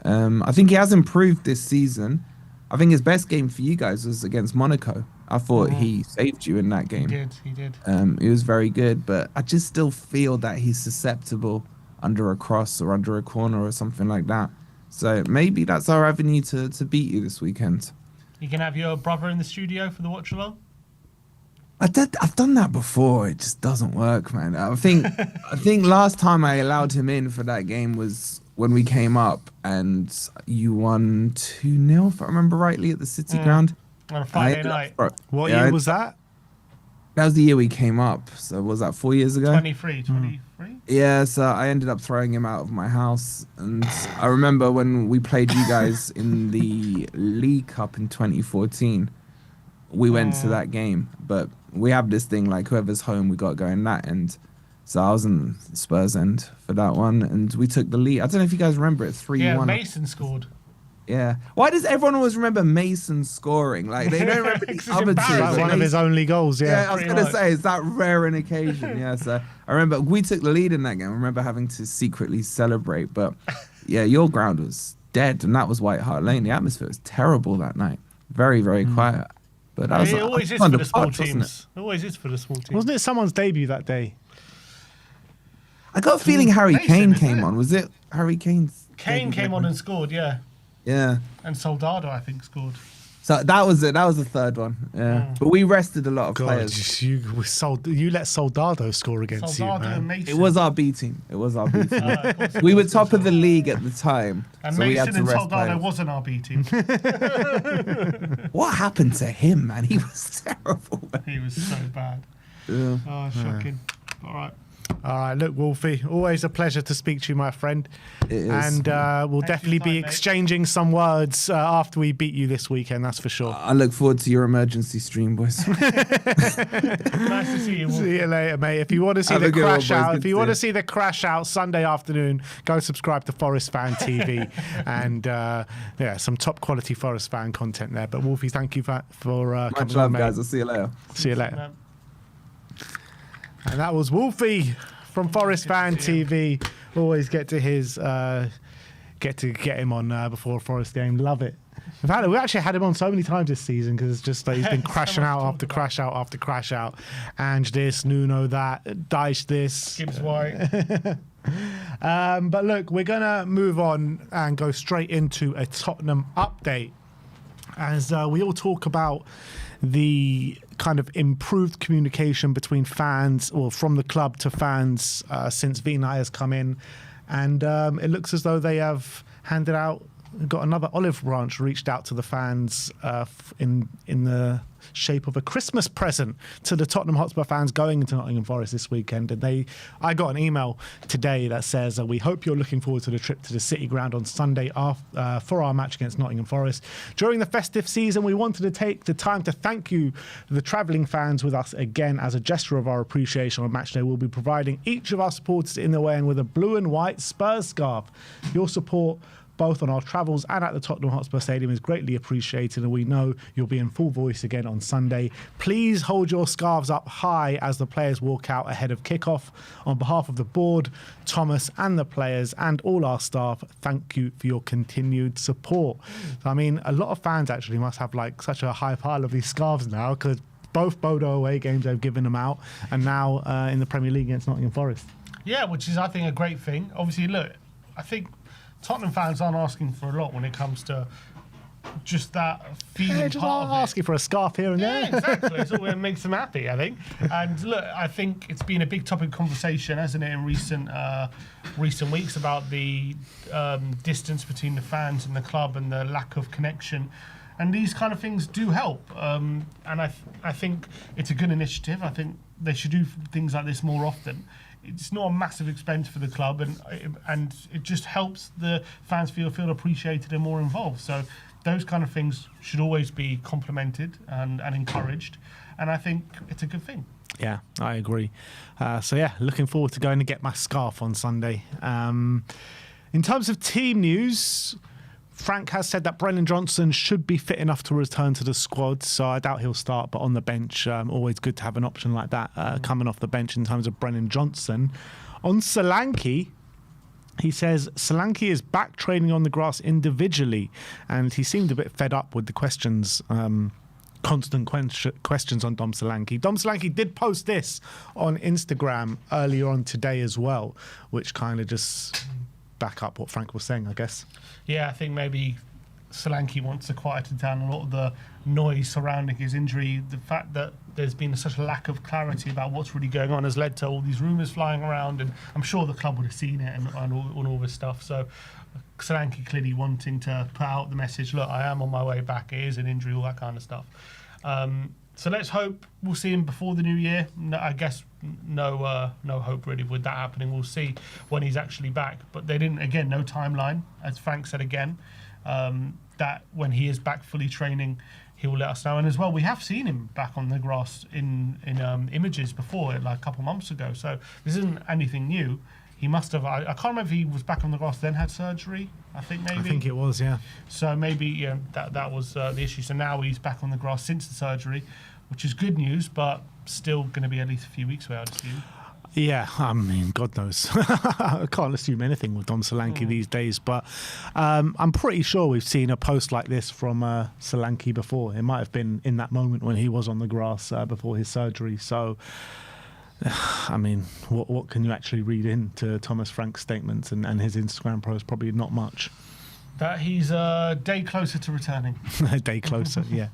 Speaker 3: I think he has improved this season. I think his best game for you guys was against Monaco. I thought he saved you in that game.
Speaker 2: He did.
Speaker 3: He was very good, but I just still feel that he's susceptible under a cross or under a corner or something like that. So maybe that's our avenue to beat you this weekend.
Speaker 2: You can have your brother in the studio for the watch along.
Speaker 3: I've done that before. It just doesn't work, man. I think last time I allowed him in for that game was when we came up and you won 2-0, if I remember rightly, at the City ground.
Speaker 2: On a Friday night.
Speaker 1: What
Speaker 3: Yeah,
Speaker 1: year was that?
Speaker 3: That was the year we came up. So was that 4 years ago?
Speaker 2: 23.
Speaker 3: Yeah, so I ended up throwing him out of my house. And I remember when we played you guys in the League Cup in 2014, we went to that game. But we have this thing, like whoever's home, we got to go in that end. So I was in Spurs end for that one. And we took the lead. I don't know if you guys remember it, 3-1.
Speaker 2: Yeah, Mason scored.
Speaker 3: Yeah. Why does everyone always remember Mason scoring? Like, they don't remember the
Speaker 2: It's
Speaker 3: other two.
Speaker 2: embarrassing.
Speaker 1: Like
Speaker 3: but
Speaker 1: one of his
Speaker 3: Mason-
Speaker 1: only goals.
Speaker 3: Yeah,
Speaker 1: Yeah.
Speaker 3: I was
Speaker 2: pretty
Speaker 3: going to
Speaker 2: much.
Speaker 3: say, it's that rare an occasion. Yeah, so I remember we took the lead in that game. I remember having to secretly celebrate. But yeah, your ground was dead, and that was White Hart Lane. The atmosphere was terrible that night. Very, very quiet. But that was
Speaker 2: It always is
Speaker 3: fun
Speaker 2: for
Speaker 3: to
Speaker 2: the small
Speaker 3: watch, wasn't it?
Speaker 2: teams. It always is for the small teams.
Speaker 1: Wasn't it someone's debut that day?
Speaker 3: I got a feeling Harry
Speaker 2: Mason,
Speaker 3: Kane
Speaker 2: isn't
Speaker 3: came
Speaker 2: it?
Speaker 3: on. Was it Harry Kane's?
Speaker 2: Kane came on and scored, yeah.
Speaker 3: Yeah.
Speaker 2: And Soldado, I think, scored.
Speaker 3: So that was it. That was the third one. Yeah, but we rested a lot of
Speaker 1: God,
Speaker 3: players.
Speaker 1: you let Soldado score against
Speaker 2: Soldado
Speaker 1: you,
Speaker 2: and
Speaker 1: man.
Speaker 2: Mason.
Speaker 3: It was our B team. It was our B team.
Speaker 2: Of course it
Speaker 3: We were
Speaker 2: was.
Speaker 3: top of the league at the time,
Speaker 2: And
Speaker 3: so we had
Speaker 2: Mason
Speaker 3: to
Speaker 2: and
Speaker 3: rest
Speaker 2: Soldado
Speaker 3: players.
Speaker 2: wasn't our B team.
Speaker 3: What happened to him, man? He was terrible.
Speaker 2: He was so bad.
Speaker 3: Yeah.
Speaker 2: Oh, shocking. All right.
Speaker 1: All right, look, Wolfie, always a pleasure to speak to you, my friend.
Speaker 3: It is.
Speaker 1: And we'll
Speaker 2: Thanks
Speaker 1: definitely
Speaker 2: for your
Speaker 1: be
Speaker 2: time, mate.
Speaker 1: exchanging some words after we beat you this weekend, that's for sure.
Speaker 3: I look forward to your emergency stream, boys.
Speaker 2: Nice to see you.
Speaker 1: See you later, mate. If you want to see
Speaker 3: Have a
Speaker 1: the
Speaker 3: good one,
Speaker 1: crash
Speaker 3: boys.
Speaker 1: out,
Speaker 3: Good
Speaker 1: if
Speaker 3: to
Speaker 1: you
Speaker 3: see
Speaker 1: want to
Speaker 3: you.
Speaker 1: see the crash out Sunday afternoon, go subscribe to Forest Fan TV and yeah, some top quality Forest Fan content there. But Wolfie, thank you for
Speaker 3: Much
Speaker 1: coming
Speaker 3: love,
Speaker 1: on, mate.
Speaker 3: guys. I'll see you later.
Speaker 1: See you later. And that was Wolfie from Forest Fan TV. Always get to get him on before a Forest game. Love it. In fact, we actually had him on so many times this season because it's just like he's been
Speaker 2: So
Speaker 1: crashing
Speaker 2: much
Speaker 1: out
Speaker 2: to
Speaker 1: after
Speaker 2: talk
Speaker 1: crash out after crash out. Ange this, Nuno that, Dyche this.
Speaker 2: Gibbs White.
Speaker 1: But look, we're going to move on and go straight into a Tottenham update. As we all talk about the kind of improved communication between fans or from the club to fans since Vinay has come in. And it looks as though they have got another olive branch reached out to the fans in the shape of a Christmas present to the Tottenham Hotspur fans going into Nottingham Forest this weekend. And I got an email today that says, we hope you're looking forward to the trip to the City Ground on Sunday for our match against Nottingham Forest. During the festive season, we wanted to take the time to thank you, the travelling fans, with us again. As a gesture of our appreciation on match day, we'll be providing each of our supporters in the wearing with a blue and white Spurs scarf. Your support both on our travels and at the Tottenham Hotspur Stadium is greatly appreciated, and we know you'll be in full voice again on Sunday. Please hold your scarves up high as the players walk out ahead of kickoff. On behalf of the board, Thomas and the players and all our staff, thank you for your continued support. So, I mean, a lot of fans actually must have like such a high pile of these scarves now, because both Bodo away games they've given them out, and now in the Premier League against Nottingham Forest.
Speaker 2: Yeah, which is, I think, a great thing. Obviously, look, I think Tottenham fans aren't asking for a lot when it comes to just that feeling
Speaker 1: Yeah, just
Speaker 2: part of it.
Speaker 1: asking for a scarf here and there.
Speaker 2: Yeah, exactly. It's all that makes them happy, I think. And look, I think it's been a big topic of conversation, hasn't it, in recent weeks about the distance between the fans and the club and the lack of connection. And these kind of things do help. And I think it's a good initiative. I think they should do things like this more often. It's not a massive expense for the club, and it just helps the fans feel appreciated and more involved. So those kind of things should always be complimented and encouraged, and I think it's a good thing.
Speaker 1: Yeah, I agree. So yeah, looking forward to going to get my scarf on Sunday. In terms of team news, Frank has said that Brennan Johnson should be fit enough to return to the squad, so I doubt he'll start, but on the bench, always good to have an option like that coming off the bench in terms of Brennan Johnson. On Solanke, he says Solanke is back training on the grass individually, and he seemed a bit fed up with the questions, constant questions on Dom Solanke. Dom Solanke did post this on Instagram earlier on today as well, which kind of just back up what Frank was saying, I guess.
Speaker 2: Yeah, I think maybe Solanke wants to quieten down a lot of the noise surrounding his injury. The fact that there's been such a lack of clarity about what's really going on has led to all these rumours flying around, and I'm sure the club would have seen it and all this stuff. So Solanke clearly wanting to put out the message, look, I am on my way back, it is an injury, all that kind of stuff. So let's hope we'll see him before the new year. No, I guess no hope really with that happening. We'll see when he's actually back. But they didn't, again, no timeline, as Frank said again, that when he is back fully training, he will let us know. And as well, we have seen him back on the grass in images before, like a couple months ago. So this isn't anything new. He must have, I can't remember if he was back on the grass then had surgery, I think maybe.
Speaker 1: I think it was, yeah.
Speaker 2: So maybe that was the issue. So now he's back on the grass since the surgery, which is good news, but still going to be at least a few weeks away, I'd assume.
Speaker 1: Yeah, I mean, God knows. I can't assume anything with Dom Solanke these days, but I'm pretty sure we've seen a post like this from Solanke before. It might have been in that moment when he was on the grass before his surgery. So, I mean, what can you actually read into Thomas Frank's statements and his Instagram post? Probably not much.
Speaker 2: That he's a day closer to returning.
Speaker 1: A day closer, yeah.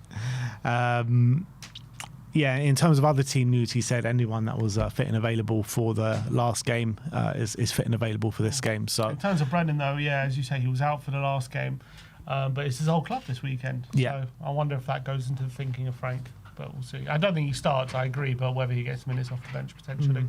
Speaker 1: Yeah, in terms of other team news, he said anyone that was fit and available for the last game is fit and available for this game. So
Speaker 2: in terms of Brendan, though, yeah, as you say, he was out for the last game, but it's his whole club this weekend.
Speaker 1: Yeah.
Speaker 2: So I wonder if that goes into the thinking of Frank, but we'll see. I don't think he starts, I agree, but whether he gets minutes off the bench potentially.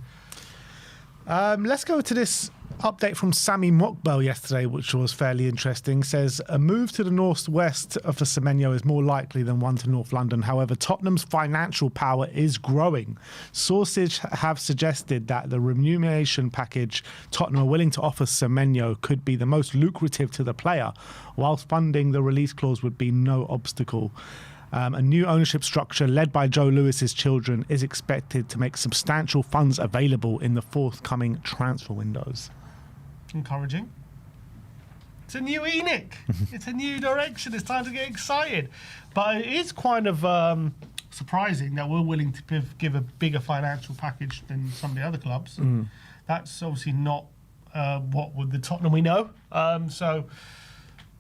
Speaker 1: let's go to this update from Sammy Mokbel yesterday, which was fairly interesting. Says a move to the northwest for Semenyo is more likely than one to North London. However, Tottenham's financial power is growing. Sources have suggested that the remuneration package Tottenham are willing to offer Semenyo could be the most lucrative to the player, whilst funding the release clause would be no obstacle. A new ownership structure led by Joe Lewis's children is expected to make substantial funds available in the forthcoming transfer windows.
Speaker 2: Encouraging. It's a new Enoch. It's a new direction. It's time to get excited. But it is kind of surprising that we're willing to give a bigger financial package than some of the other clubs. That's obviously not what with the Tottenham we know. So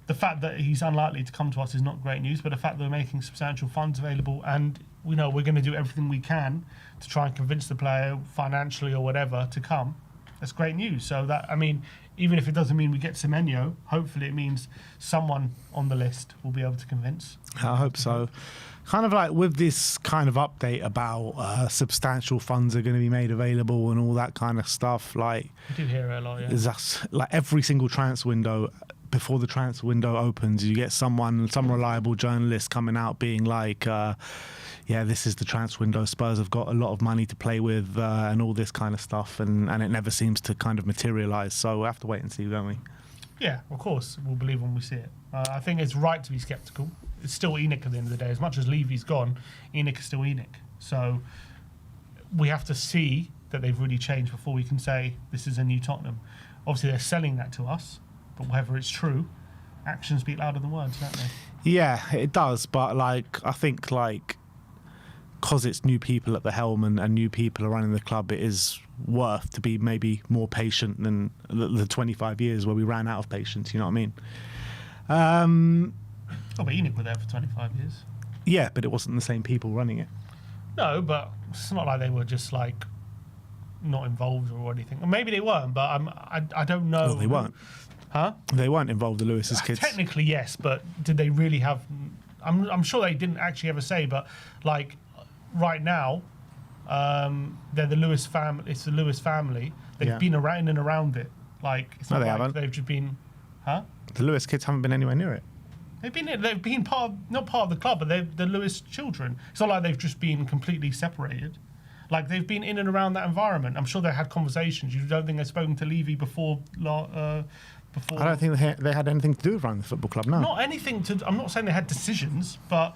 Speaker 2: the fact that he's unlikely to come to us is not great news, but the fact that we're making substantial funds available and we know we're going to do everything we can to try and convince the player financially or whatever to come, that's great news. So that, I mean, even if it doesn't mean we get Semenyo, hopefully it means someone on the list will be able to convince.
Speaker 1: I hope so. Kind of like with this kind of update about substantial funds are going to be made available and all that kind of stuff. Like,
Speaker 2: I do hear it a lot, yeah.
Speaker 1: that's like every single transfer window. Before the transfer window opens, you get some reliable journalist coming out being like, yeah, this is the transfer window. Spurs have got a lot of money to play with and all this kind of stuff. And it never seems to kind of materialise. So we'll have to wait and see, don't we?
Speaker 2: Yeah, of course. We'll believe when we see it. I think it's right to be sceptical. It's still Enoch at the end of the day. As much as Levy's gone, Enoch is still Enoch. So we have to see that they've really changed before we can say this is a new Tottenham. Obviously, they're selling that to us. But whether it's true, actions speak louder than words, don't they?
Speaker 1: Yeah, it does. But like, I think like, because it's new people at the helm and new people are running the club, it is worth to be maybe more patient than the 25 years where we ran out of patience. You know what I mean?
Speaker 2: But Enoch were there for 25 years.
Speaker 1: Yeah, but it wasn't the same people running it.
Speaker 2: No, but it's not like they were just like not involved or anything. Or maybe they weren't, but I don't know.
Speaker 1: Well, they weren't.
Speaker 2: Huh?
Speaker 1: They weren't involved, the Lewis's kids.
Speaker 2: Technically, yes, but did they really have... I'm sure they didn't actually ever say, but like right now, they're the Lewis family. It's the Lewis family. They've been around and around it. Like, it's not
Speaker 1: they
Speaker 2: like
Speaker 1: haven't.
Speaker 2: They've just been... Huh?
Speaker 1: The Lewis kids haven't been anywhere near it.
Speaker 2: They've been part of, not part of the club, but they're the Lewis children. It's not like they've just been completely separated. Like, they've been in and around that environment. I'm sure they had conversations. You don't think they've spoken to Levy before...
Speaker 1: I don't think they had anything to do with running the football club, no.
Speaker 2: Not anything to... I'm not saying they had decisions, but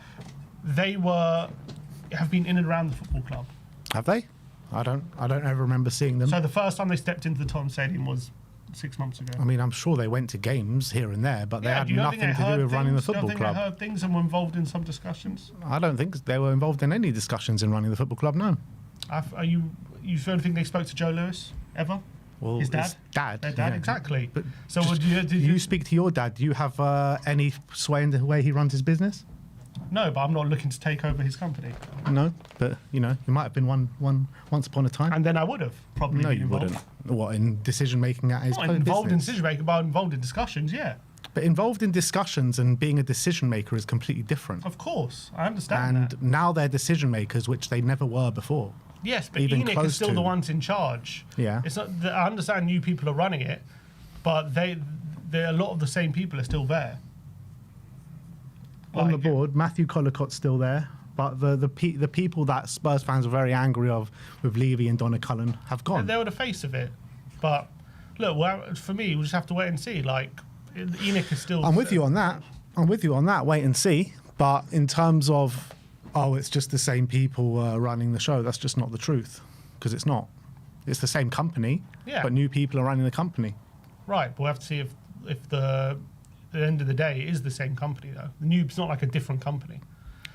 Speaker 2: they have been in and around the football club.
Speaker 1: Have they? I don't ever remember seeing them.
Speaker 2: So the first time they stepped into the Tottenham Stadium was 6 months ago.
Speaker 1: I mean, I'm sure they went to games here and there, but they had nothing to do with running the football club.
Speaker 2: Do you think they heard things and were involved in some discussions?
Speaker 1: I don't think they were involved in any discussions in running the football club, no.
Speaker 2: You don't think they spoke to Joe Lewis ever?
Speaker 1: Well,
Speaker 2: his dad?
Speaker 1: Dad.
Speaker 2: Their dad,
Speaker 1: yeah.
Speaker 2: exactly.
Speaker 1: But
Speaker 2: so
Speaker 1: did you speak to your dad? Do you have any sway in the way he runs his business?
Speaker 2: No, but I'm not looking to take over his company.
Speaker 1: No, but you might have been one once upon a time.
Speaker 2: And then I would have probably.
Speaker 1: No,
Speaker 2: been
Speaker 1: you
Speaker 2: involved.
Speaker 1: wouldn't. What, in decision making at his
Speaker 2: Not involved in decision making, but involved in discussions. Yeah.
Speaker 1: But involved in discussions and being a decision maker is completely different.
Speaker 2: Of course, I understand
Speaker 1: and
Speaker 2: that.
Speaker 1: now they're decision makers, which they never were before.
Speaker 2: Yes, but
Speaker 1: even
Speaker 2: Enoch
Speaker 1: close
Speaker 2: is still
Speaker 1: to.
Speaker 2: the ones in charge.
Speaker 1: Yeah.
Speaker 2: It's not. I understand new people are running it, but a lot of the same people are still there.
Speaker 1: On the board, Matthew Collicott's still there, but the people that Spurs fans were very angry of with Levy and Donna Cullen have gone.
Speaker 2: They were the face of it. But look, for me, we'll just have to wait and see. Like, Enoch is still...
Speaker 1: I'm with you on that. Wait and see. But in terms of, it's just the same people running the show, that's just not the truth. Because it's not. It's the same company, but new people are running the company.
Speaker 2: Right, but we'll have to see if at the end of the day, it is the same company, though. It's not like a different company.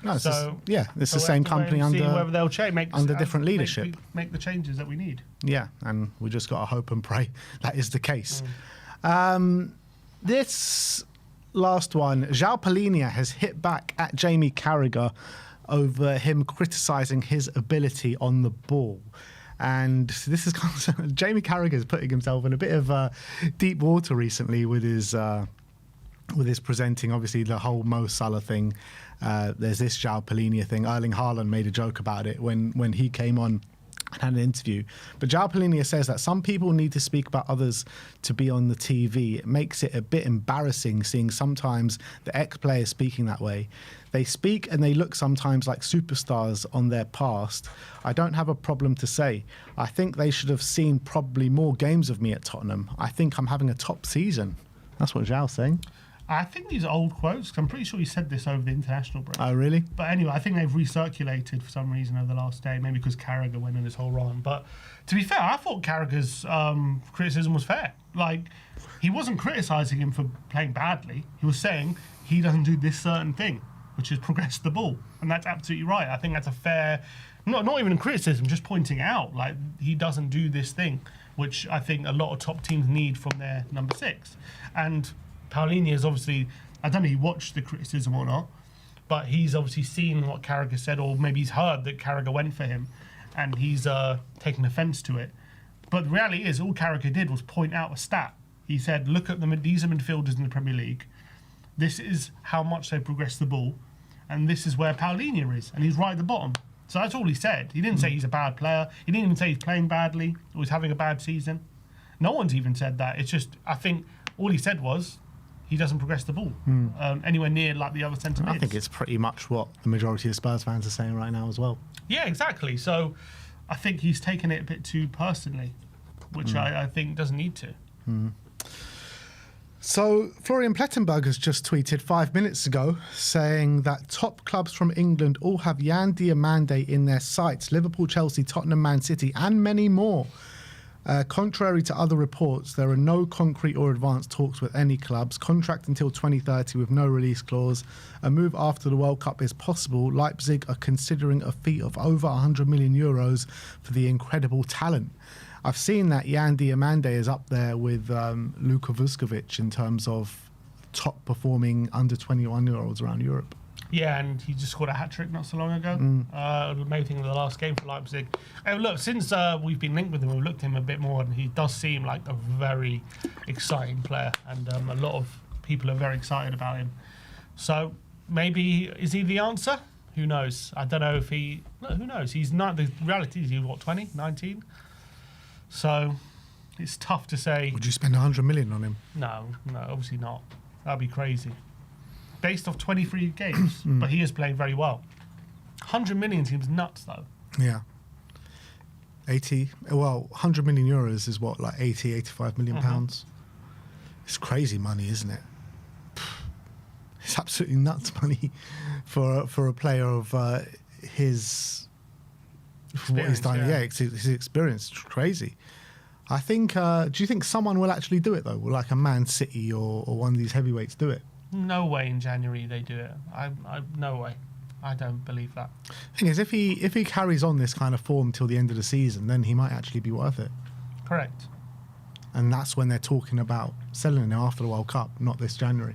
Speaker 1: No, it's
Speaker 2: so
Speaker 1: it's the same company under
Speaker 2: whether they'll change,
Speaker 1: under different leadership.
Speaker 2: Make the changes that we need.
Speaker 1: Yeah, and we just got to hope and pray that is the case. This last one. João Palhinha has hit back at Jamie Carragher over him criticising his ability on the ball. And this is Jamie Carragher is putting himself in a bit of deep water recently with his presenting. Obviously, the whole Mo Salah thing. There's this João Palhinha thing. Erling Haaland made a joke about it when he came on and had an interview. But João Palhinha says that some people need to speak about others to be on the TV. It makes it a bit embarrassing seeing sometimes the ex-players speaking that way. They speak and they look sometimes like superstars on their past. I don't have a problem to say. I think they should have seen probably more games of me at Tottenham. I think I'm having a top season. That's what João's saying.
Speaker 2: I think these are old quotes. 'Cause I'm pretty sure he said this over the international break.
Speaker 1: Oh, really?
Speaker 2: But anyway, I think they've recirculated for some reason over the last day, maybe because Carragher went on his whole run. But to be fair, I thought Carragher's criticism was fair. Like, he wasn't criticising him for playing badly. He was saying he doesn't do this certain thing, which is progress the ball. And that's absolutely right. I think that's a fair, not even a criticism, just pointing out, like, he doesn't do this thing, which I think a lot of top teams need from their number 6. And Palhinha is obviously, I don't know if he watched the criticism or not, but he's obviously seen what Carragher said, or maybe he's heard that Carragher went for him, and he's taken offence to it. But the reality is, all Carragher did was point out a stat. He said, look at these are midfielders in the Premier League. This is how much they progress the ball, and this is where Palhinha is, and he's right at the bottom. So that's all he said. He didn't say he's a bad player. He didn't even say he's playing badly or he's having a bad season. No one's even said that. It's just, I think all he said was, he doesn't progress the ball anywhere near like the other centre mids.
Speaker 1: I think it's pretty much what the majority of Spurs fans are saying right now as well.
Speaker 2: Yeah, exactly. So I think he's taken it a bit too personally, which I think doesn't need to.
Speaker 1: So Florian Plettenberg has just tweeted 5 minutes ago saying that top clubs from England all have Yan Diomande in their sights. Liverpool, Chelsea, Tottenham, Man City and many more. Contrary to other reports, there are no concrete or advanced talks with any clubs. Contract until 2030 with no release clause. A move after the World Cup is possible. Leipzig are considering a fee of over 100 million euros for the incredible talent. I've seen that Yan Diomande is up there with Luka Vuskovic in terms of top performing under 21-year-olds around Europe.
Speaker 2: Yeah, and he just scored a hat-trick not so long ago. Maybe in the last game for Leipzig. And look, since we've been linked with him, we've looked at him a bit more, and he does seem like a very exciting player, and a lot of people are very excited about him. So maybe, is he the answer? Who knows? I don't know if he... No, who knows? He's not... The reality is he's, what, 20? 19? So it's tough to say.
Speaker 1: Would you spend 100 million on him?
Speaker 2: No, obviously not. That'd be crazy. Based off 23 games, but he is playing very well. 100 million seems nuts, though.
Speaker 1: Yeah. 100 million euros is what, like 80, 85 million pounds? It's crazy money, isn't it? It's absolutely nuts money for a player of his... For what he's done, yeah, his experience. It's crazy. I think, do you think someone will actually do it, though? Will like a Man City or one of these heavyweights do it?
Speaker 2: No way in January they do it. No way. I don't believe that.
Speaker 1: Thing is, if he carries on this kind of form till the end of the season, then he might actually be worth it.
Speaker 2: Correct.
Speaker 1: And that's when they're talking about selling him after the World Cup, not this January.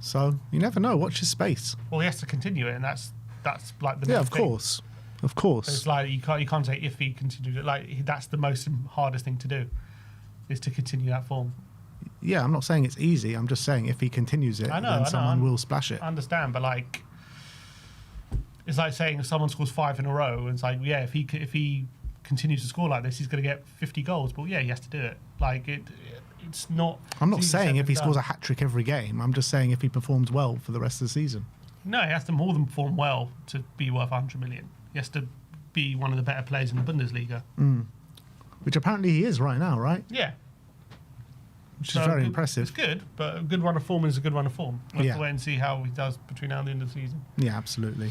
Speaker 1: So you never know. Watch his space.
Speaker 2: Well, he has to continue it, and that's like the main
Speaker 1: of
Speaker 2: thing.
Speaker 1: Of course.
Speaker 2: It's like you can't say if he continues it. Like that's the most hardest thing to do, is to continue that form.
Speaker 1: Yeah, I'm not saying it's easy. I'm just saying if he continues it, then someone will splash it.
Speaker 2: I understand, but like, it's like saying if someone scores 5 in a row, and it's like, yeah, if he continues to score like this, he's going to get 50 goals. But yeah, he has to do it. Like it's not.
Speaker 1: I'm not saying if he scores a hat trick every game. I'm just saying if he performs well for the rest of the season.
Speaker 2: No, he has to more than perform well to be worth 100 million. He has to be one of the better players in the Bundesliga.
Speaker 1: Which apparently he is right now, right?
Speaker 2: Yeah.
Speaker 1: Which is very impressive.
Speaker 2: It's good, but a good run of form is a good run of form. We'll have to wait and see how he does between now and the end of the season.
Speaker 1: Yeah, absolutely.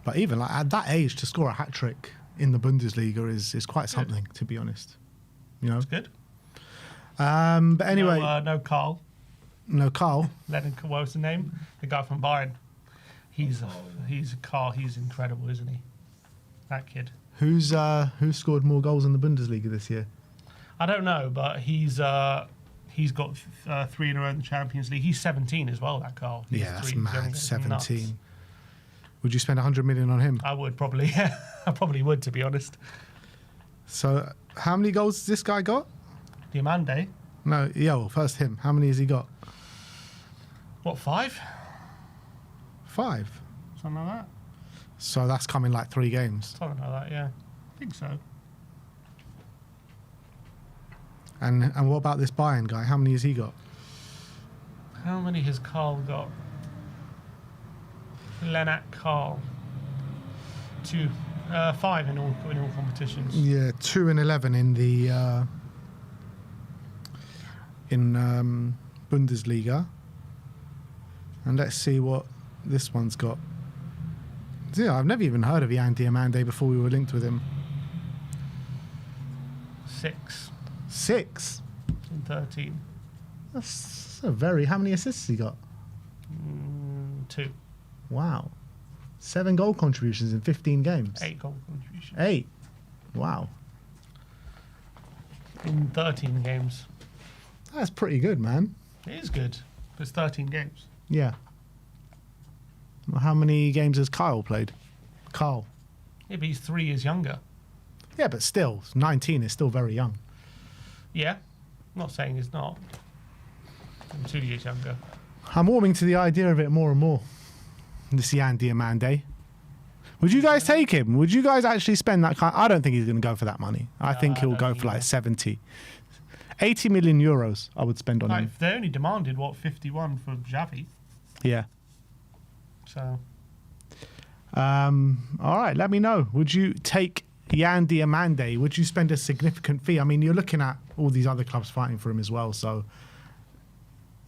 Speaker 1: But even like at that age, to score a hat trick in the Bundesliga is quite something, to be honest. You know,
Speaker 2: it's good.
Speaker 1: But anyway,
Speaker 2: no Carl.
Speaker 1: No Carl.
Speaker 2: What was the name? The guy from Bayern. He's Carl. He's incredible, isn't he? That kid.
Speaker 1: Who scored more goals in the Bundesliga this year?
Speaker 2: I don't know, but he's He's got 3 in a row in the Champions League. He's 17 as well, that Carl. He's
Speaker 1: Yeah, that's
Speaker 2: 3
Speaker 1: mad.
Speaker 2: younger.
Speaker 1: 17.
Speaker 2: Nuts.
Speaker 1: Would you spend 100 million on him?
Speaker 2: I would probably. Yeah, I probably would, to be honest.
Speaker 1: So, how many goals has this guy got?
Speaker 2: Diamande.
Speaker 1: No, yeah, well, first him. How many has he got?
Speaker 2: What, 5?
Speaker 1: 5.
Speaker 2: Something like that.
Speaker 1: So that's coming like 3 games.
Speaker 2: Something like that, yeah. I think so.
Speaker 1: And what about this Bayern guy? How many has he got?
Speaker 2: How many has Carl got? Lennart Carl. 2, 5 in all competitions.
Speaker 1: Yeah, 2 and 11 in the Bundesliga. And let's see what this one's got. Yeah, I've never even heard of Jan Diamande before we were linked with him.
Speaker 2: 6
Speaker 1: 6.
Speaker 2: in 13.
Speaker 1: That's a very. How many assists has he got?
Speaker 2: 2.
Speaker 1: Wow. 7 goal contributions in 15 games.
Speaker 2: 8 goal contributions.
Speaker 1: 8. Wow.
Speaker 2: In 13 games.
Speaker 1: That's pretty good, man.
Speaker 2: It is good. But it's 13 games.
Speaker 1: Yeah. Well, how many games has Kyle played? Carl.
Speaker 2: Yeah, but he's 3 years younger.
Speaker 1: Yeah, but still, 19 is still very young.
Speaker 2: Yeah. I'm not saying he's not. I'm 2 years younger.
Speaker 1: I'm warming to the idea of it more and more. This Jan Diamande. Would you guys take him? Would you guys actually spend that kind? I don't think he's going to go for that money. I think
Speaker 2: I
Speaker 1: he'll
Speaker 2: don't
Speaker 1: go
Speaker 2: think
Speaker 1: for
Speaker 2: he
Speaker 1: like
Speaker 2: will.
Speaker 1: 70. 80 million euros I would spend on
Speaker 2: Like,
Speaker 1: him.
Speaker 2: they only demanded, 51 for Xavi.
Speaker 1: Yeah.
Speaker 2: So,
Speaker 1: All right, let me know. Would you take Jan Diamande? Would you spend a significant fee? I mean, you're looking at all these other clubs fighting for him as well. So,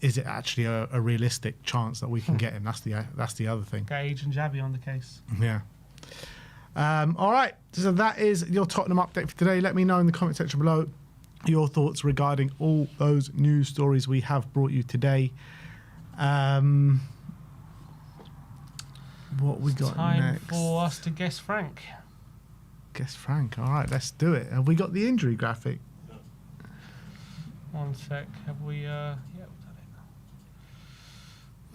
Speaker 1: is it actually a realistic chance that we can get him? That's the other thing.
Speaker 2: Gage and Xavi on the case.
Speaker 1: Yeah. All right. So that is your Tottenham update for today. Let me know in the comment section below your thoughts regarding all those news stories we have brought you today. What we got
Speaker 2: Time
Speaker 1: next?
Speaker 2: for us to guess Frank.
Speaker 1: Guess Frank. All right, let's do it. Have we got the injury graphic?
Speaker 2: 1 sec. Have we? Yeah, we've done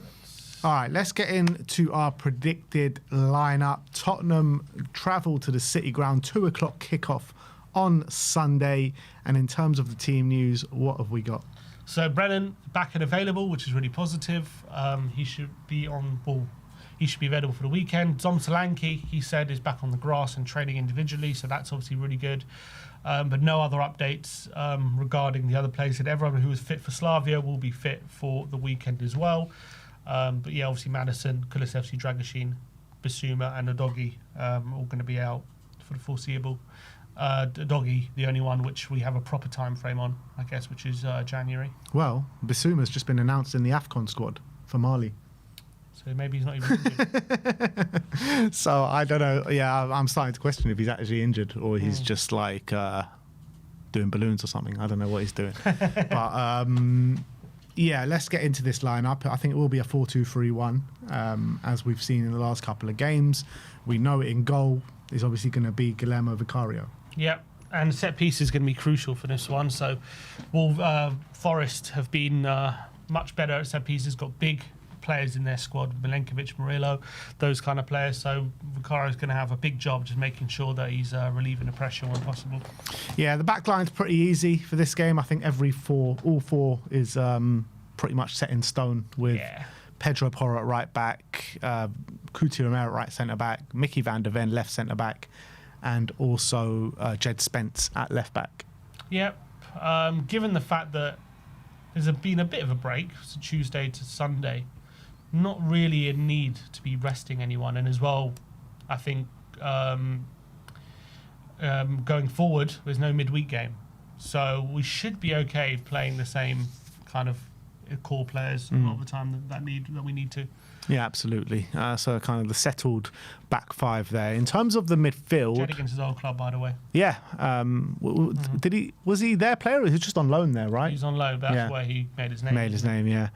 Speaker 2: it.
Speaker 1: All right, let's get into our predicted lineup. Tottenham travel to the City Ground, 2 o'clock kickoff on Sunday. And in terms of the team news, what have we got?
Speaker 2: So Brennan back and available, which is really positive. He should be on ball. He should be available for the weekend. Dom Solanke, he said, is back on the grass and training individually, so that's obviously really good. But no other updates regarding the other players. And everyone who was fit for Slavia will be fit for the weekend as well. But yeah, obviously Madison, Kulusevski, Dragoshin, Bissouma and Udogie all going to be out for the foreseeable. Udogie, the only one which we have a proper time frame on, I guess, which is January.
Speaker 1: Well, Bissouma's just been announced in the AFCON squad for Mali.
Speaker 2: So maybe he's not even injured.
Speaker 1: So I don't know. Yeah, I'm starting to question if he's actually injured or he's just like doing balloons or something. I don't know what he's doing. But yeah, let's get into this lineup. I think it will be a 4-2-3-1, as we've seen in the last couple of games. We know it in goal is obviously going to be Guillermo Vicario.
Speaker 2: Yep. And set piece is going to be crucial for this one. So, Forest have been much better at set pieces. Got big players in their squad, Milenkovic, Murillo, those kind of players. So Vicario is going to have a big job just making sure that he's relieving the pressure when possible.
Speaker 1: Yeah, the back line's pretty easy for this game. I think all four is pretty much set in stone with Pedro Porro at right back, Kuti Romero at right centre back, Mickey van der Ven left centre back, and also Jed Spence at left back.
Speaker 2: Yep. Given the fact that there's been a bit of a break, so Tuesday to Sunday, not really a need to be resting anyone. And as well, I think going forward, there's no midweek game. So we should be okay playing the same kind of core players a lot of the time that we need to.
Speaker 1: Yeah, absolutely. So kind of the settled back five there. In terms of the midfield,
Speaker 2: Jed against his old club, by the way.
Speaker 1: Yeah. Was he their player or was he just on loan there, right?
Speaker 2: He's on loan, but that's where he made his name.
Speaker 1: Yeah.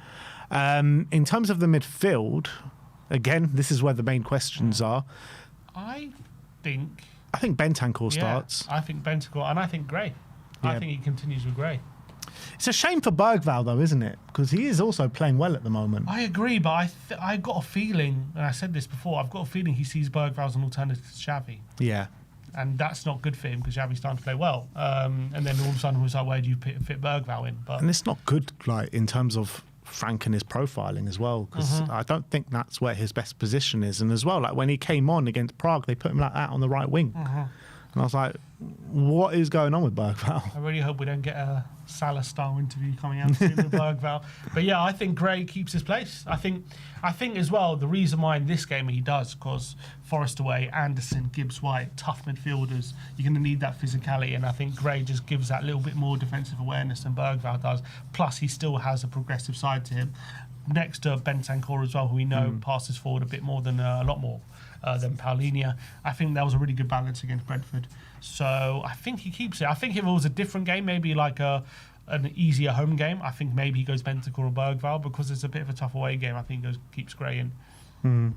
Speaker 1: In terms of the midfield, again, this is where the main questions are.
Speaker 2: I think
Speaker 1: Bentancur starts.
Speaker 2: I think Bentancur, and I think Gray.
Speaker 1: Yeah.
Speaker 2: I think he continues with Gray.
Speaker 1: It's a shame for Bergvall, though, isn't it? Because he is also playing well at the moment.
Speaker 2: I agree, but I got a feeling, and I said this before, I've got a feeling he sees Bergvall as an alternative to Xavi.
Speaker 1: Yeah.
Speaker 2: And that's not good for him because Xavi's starting to play well. And then all of a sudden, it was like, where do you fit Bergvall in? But
Speaker 1: And it's not good, like, in terms of Frank and his profiling as well, because I don't think that's where his best position is. And as well, like, when he came on against Prague, they put him like that on the right wing. And I was like, what is going on with Bergvall?
Speaker 2: I really hope we don't get a Salah-style interview coming out soon with Bergvall. But yeah, I think Gray keeps his place. I think as well, the reason why in this game he does, because Forest away, Anderson, Gibbs White, tough midfielders, you're going to need that physicality, and I think Gray just gives that little bit more defensive awareness than Bergvall does. Plus, he still has a progressive side to him. Next to Bentancur as well, who we know passes forward a bit more than a lot more than Palhinha. I think that was a really good balance against Brentford. So I think he keeps it. I think if it was a different game, maybe like an easier home game, I think maybe he goes Bentancur or Bergvall, because it's a bit of a tough away game. I think he keeps Gray in.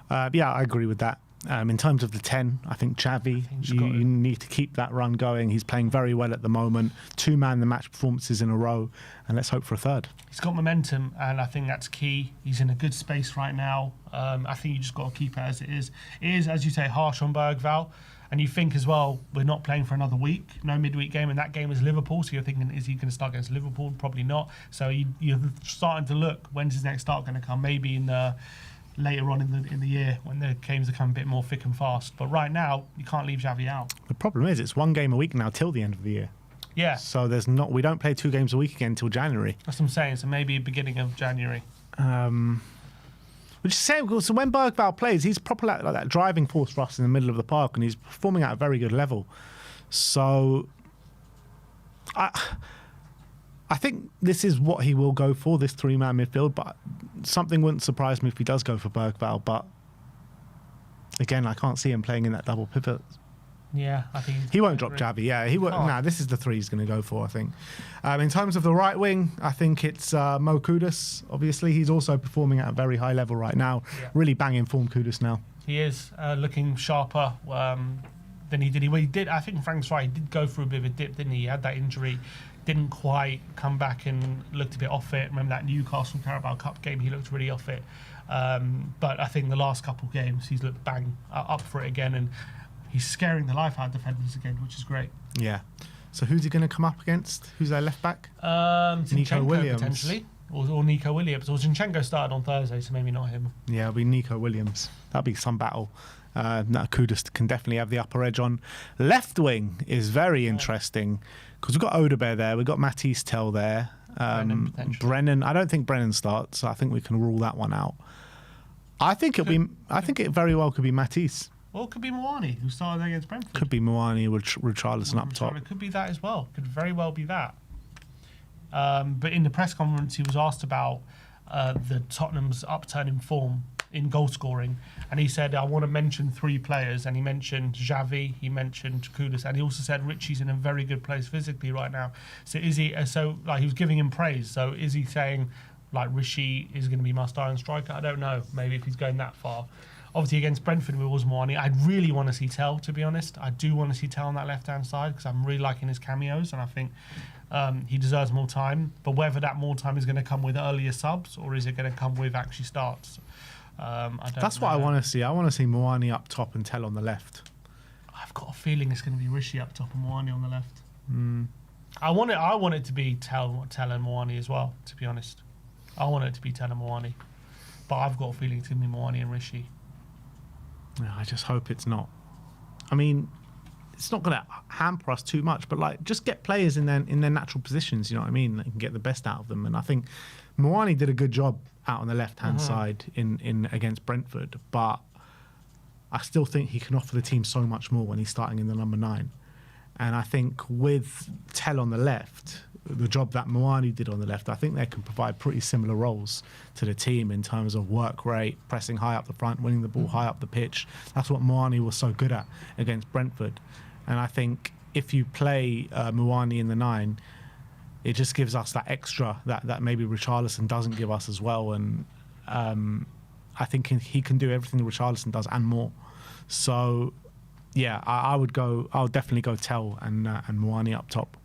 Speaker 1: Yeah, I agree with that. In terms of the 10, I think Xavi, you need to keep that run going. He's playing very well at the moment. 2 man the match performances in a row, and let's hope for a third.
Speaker 2: He's got momentum, and I think that's key. He's in a good space right now. I think you just got to keep it as it is. It is, as you say, harsh on Bergvall. And you think as well, we're not playing for another week, no midweek game, and that game is Liverpool. So you're thinking, is he going to start against Liverpool? Probably not. So you're starting to look, when's his next start going to come? Maybe in the later on in the year when the games become a bit more thick and fast. But right now, you can't leave Xavi out.
Speaker 1: The problem is, it's 1 game a week now till the end of the year.
Speaker 2: Yeah.
Speaker 1: So we don't play 2 games a week again until January.
Speaker 2: That's what I'm saying. So maybe beginning of January.
Speaker 1: Which is saying, so when Bergvall plays, he's proper like that driving force for us in the middle of the park, and he's performing at a very good level. So I think this is what he will go for, this 3-man midfield, but something wouldn't surprise me if he does go for Bergvall. But again, I can't see him playing in that double pivot.
Speaker 2: Yeah, I think
Speaker 1: he won't drop Xavi. Yeah, he won't. Nah, this is the 3 he's going to go for, I think. In terms of the right wing, I think it's Mo Kudus. Obviously, he's also performing at a very high level right now. Yeah. Really banging form, Kudus now.
Speaker 2: He is looking sharper than he did. He did. I think Frank's right. He did go through a bit of a dip, didn't he? He had that injury, didn't quite come back and looked a bit off it. Remember that Newcastle Carabao Cup game? He looked really off it. But I think the last couple of games, he's looked bang up for it again, and he's scaring the life out of defenders again, which is great.
Speaker 1: Yeah. So who's he going to come up against? Who's their left back?
Speaker 2: Nico
Speaker 1: Williams
Speaker 2: potentially, or Nico Williams. Or Zinchenko started on Thursday, so maybe not him.
Speaker 1: Yeah, it'll be Nico Williams. That'll be some battle. Kudus can definitely have the upper edge on. Left wing is very interesting because we've got Odebear there, we've got Matisse Tell there. Brennan. I don't think Brennan starts, so I think we can rule that one out. I think it very well could be Matisse.
Speaker 2: Or it could be Moani, who started against Brentford.
Speaker 1: Could be Moani with Richarlison up top.
Speaker 2: It could be that as well. Could very well be that. But in the press conference, he was asked about the Tottenham's upturn in form in goal scoring, and he said, I want to mention 3 players, and he mentioned Xavi, he mentioned Kudus, and he also said Richie's in a very good place physically right now. So is he? So like he was giving him praise. So is he saying like Richie is going to be my starting striker? I don't know. Maybe if he's going that far. Obviously, against Brentford, it was Moani. I'd really want to see Tell, to be honest. I do want to see Tell on that left-hand side because I'm really liking his cameos, and I think he deserves more time. But whether that more time is going to come with earlier subs or is it going to come with actually starts, I don't know.
Speaker 1: That's what I want to see. I want to see Moani up top and Tell on the left.
Speaker 2: I've got a feeling it's going to be Rishi up top and Moani on the left. I want it to be Tell and Moani as well, to be honest. I want it to be Tell and Moani. But I've got a feeling it's going to be Moani and Rishi.
Speaker 1: Yeah, I just hope it's not. I mean, it's not going to hamper us too much, but like just get players in their natural positions. You know what I mean? That can get the best out of them. And I think Moani did a good job out on the left-hand side in against Brentford, but I still think he can offer the team so much more when he's starting in the number 9. And I think with Tell on the left, the job that Moani did on the left, I think they can provide pretty similar roles to the team in terms of work rate, pressing high up the front, winning the ball high up the pitch. That's what Moani was so good at against Brentford. And I think if you play Moani in the 9, it just gives us that extra that maybe Richarlison doesn't give us as well. And I think he can do everything that Richarlison does and more. So, yeah, I would definitely go Tell and Moani up top.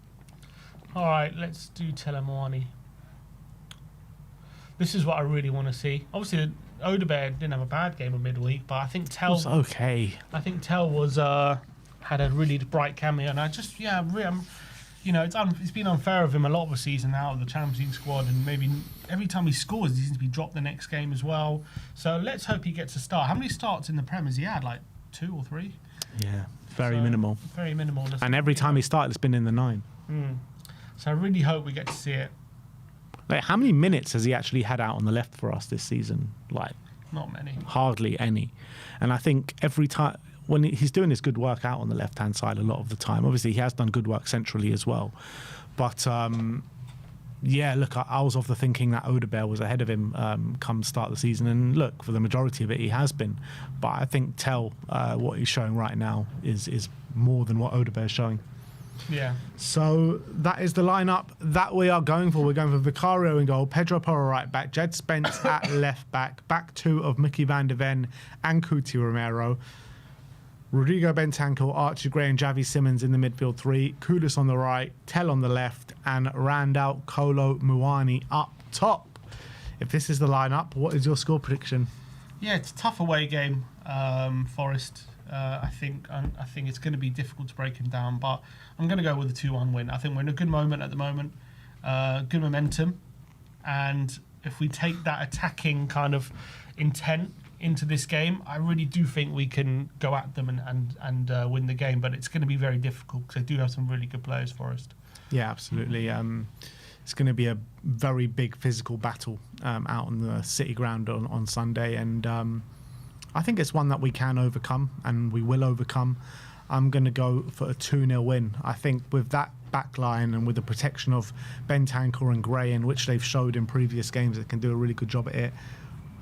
Speaker 2: All right, let's do Telemani. This is what I really want to see. Obviously, Odegaard didn't have a bad game in midweek, but I think
Speaker 1: It was okay.
Speaker 2: I think Tell was had a really bright cameo, and I just it's been unfair of him a lot of the season out of the Champions League squad, and maybe every time he scores, he seems to be dropped the next game as well. So let's hope he gets a start. How many starts in the Prem has he had? Like 2 or 3?
Speaker 1: Yeah, very minimal.
Speaker 2: Very minimal.
Speaker 1: And every time he started, it's been in the 9.
Speaker 2: So I really hope we get to see it.
Speaker 1: Like, how many minutes has he actually had out on the left for us this season? Like,
Speaker 2: not many.
Speaker 1: Hardly any. And I think every time when he's doing his good work out on the left-hand side a lot of the time, obviously he has done good work centrally as well. But yeah, look, I was of the thinking that Odegaard was ahead of him come start of the season, and look, for the majority of it, he has been. But I think Tell, what he's showing right now is more than what Odegaard is showing.
Speaker 2: Yeah.
Speaker 1: So that is the lineup that we are going for. We're going for Vicario in goal, Pedro Porro right back, Jed Spence at left back 2 of Mickey van der Ven and Cuti Romero, Rodrigo Bentancur, Archie Gray and Javi Simmons in the midfield 3, Kudus on the right, Tell on the left, and Randall Kolo Muani up top. If this is the lineup, what is your score prediction?
Speaker 2: Yeah, it's a tough away game, Forest. I think it's going to be difficult to break him down, but I'm going to go with a 2-1 win. I think we're in a good moment at the moment, good momentum, and if we take that attacking kind of intent into this game, I really do think we can go at them and win the game, but it's going to be very difficult because they do have some really good players, Forest.
Speaker 1: Yeah, absolutely. It's going to be a very big physical battle out on the City ground on Sunday, and I think it's one that we can overcome and we will overcome. I'm going to go for a 2-0 win. I think with that back line and with the protection of Bentancur and Gray, in which they've showed in previous games that can do a really good job at it,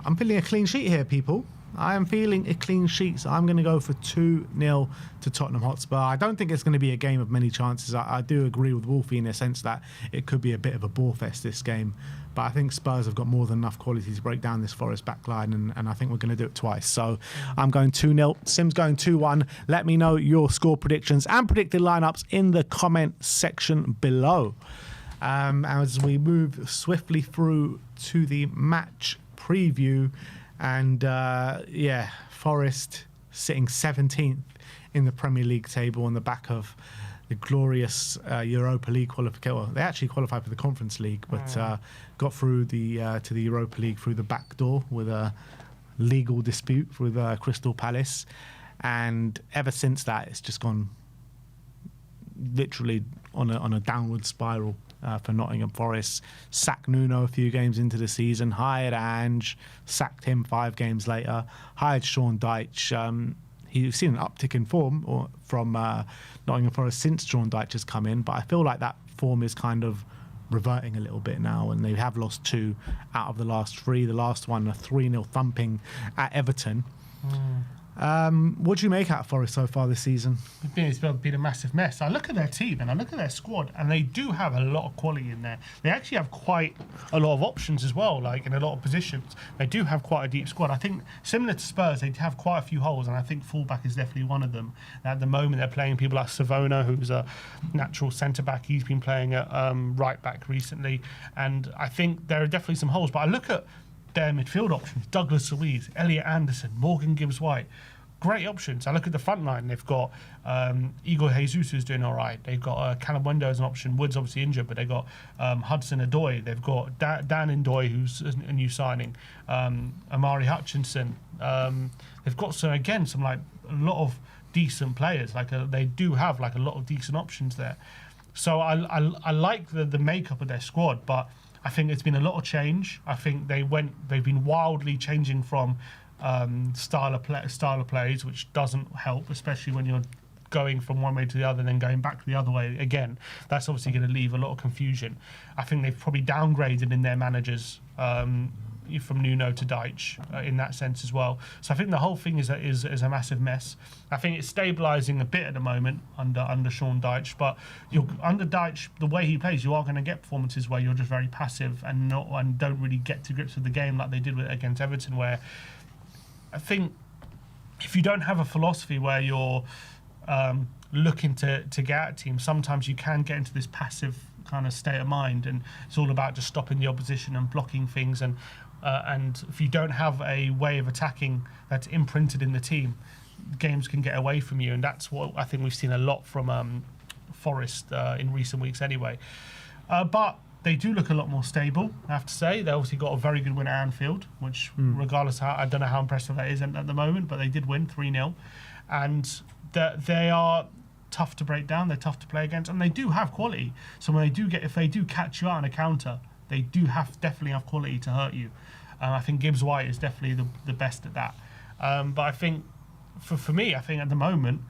Speaker 1: I'm feeling a clean sheet here, people. I am feeling a clean sheet, so I'm going to go for 2-0 to Tottenham Hotspur. I don't think it's going to be a game of many chances. I do agree with Wolfie in a sense that it could be a bit of a ball fest, this game. But I think Spurs have got more than enough quality to break down this Forest backline, and I think we're going to do it twice. So I'm going 2-0. Sim's going 2-1. Let me know your score predictions and predicted lineups in the comment section below. As we move swiftly through to the match preview. And Forest sitting 17th in the Premier League table on the back of the glorious Europa League qualification. Well, they actually qualified for the Conference League, but got through to the Europa League through the back door with a legal dispute with Crystal Palace. And ever since that, it's just gone literally on a downward spiral. For Nottingham Forest. Sacked Nuno a few games into the season, hired Ange, sacked him 5 games later, hired Sean Dyche. He's seen an uptick in form from Nottingham Forest since Sean Dyche has come in, but I feel like that form is kind of reverting a little bit now, and they have lost 2 out of the last 3. The last one, a 3-0 thumping at Everton. What do you make out of Forest so far this season?
Speaker 2: It's been a massive mess. I look at their team and I look at their squad, and they do have a lot of quality in there. They actually have quite a lot of options as well, like in a lot of positions. They do have quite a deep squad. I think similar to Spurs, they have quite a few holes, and I think fullback is definitely one of them. At the moment, they're playing people like Savona, who's a natural centre-back. He's been playing at right-back recently, and I think there are definitely some holes. But I look at their midfield options: Douglas Luiz, Elliot Anderson, Morgan Gibbs-White. Great options. I look at the front line. They've got Igor Jesus, who's doing all right. They've got Callum Wendo as an option. Wood's obviously injured, but they've got Hudson-Odoi. They've got Dan N'Doye, who's a new signing. Amari Hutchinson. They've got some like a lot of decent players. They do have like a lot of decent options there. So I like the makeup of their squad, but I think it's been a lot of change. I think they've been wildly changing from style of plays, which doesn't help, especially when you're going from one way to the other and then going back the other way again. That's obviously going to leave a lot of confusion. I think they've probably downgraded in their managers from Nuno to Dyche in that sense as well. So I think the whole thing is a massive mess. I think it's stabilising a bit at the moment under Sean Dyche, but under Dyche, the way he plays, you are going to get performances where you're just very passive and don't really get to grips with the game like they did against Everton, where I think if you don't have a philosophy where you're looking to get at teams, sometimes you can get into this passive kind of state of mind, and it's all about just stopping the opposition and blocking things. And if you don't have a way of attacking that's imprinted in the team, games can get away from you, and that's what I think we've seen a lot from Forest in recent weeks anyway. But they do look a lot more stable, I have to say. They obviously got a very good win at Anfield, which regardless how, I don't know how impressive that is at the moment, but they did win 3-0. And they are tough to break down, they're tough to play against, and they do have quality. So when if they do catch you out on a counter, they do definitely have quality to hurt you. I think Gibbs White is definitely the best at that. But I think, for me, I think at the moment,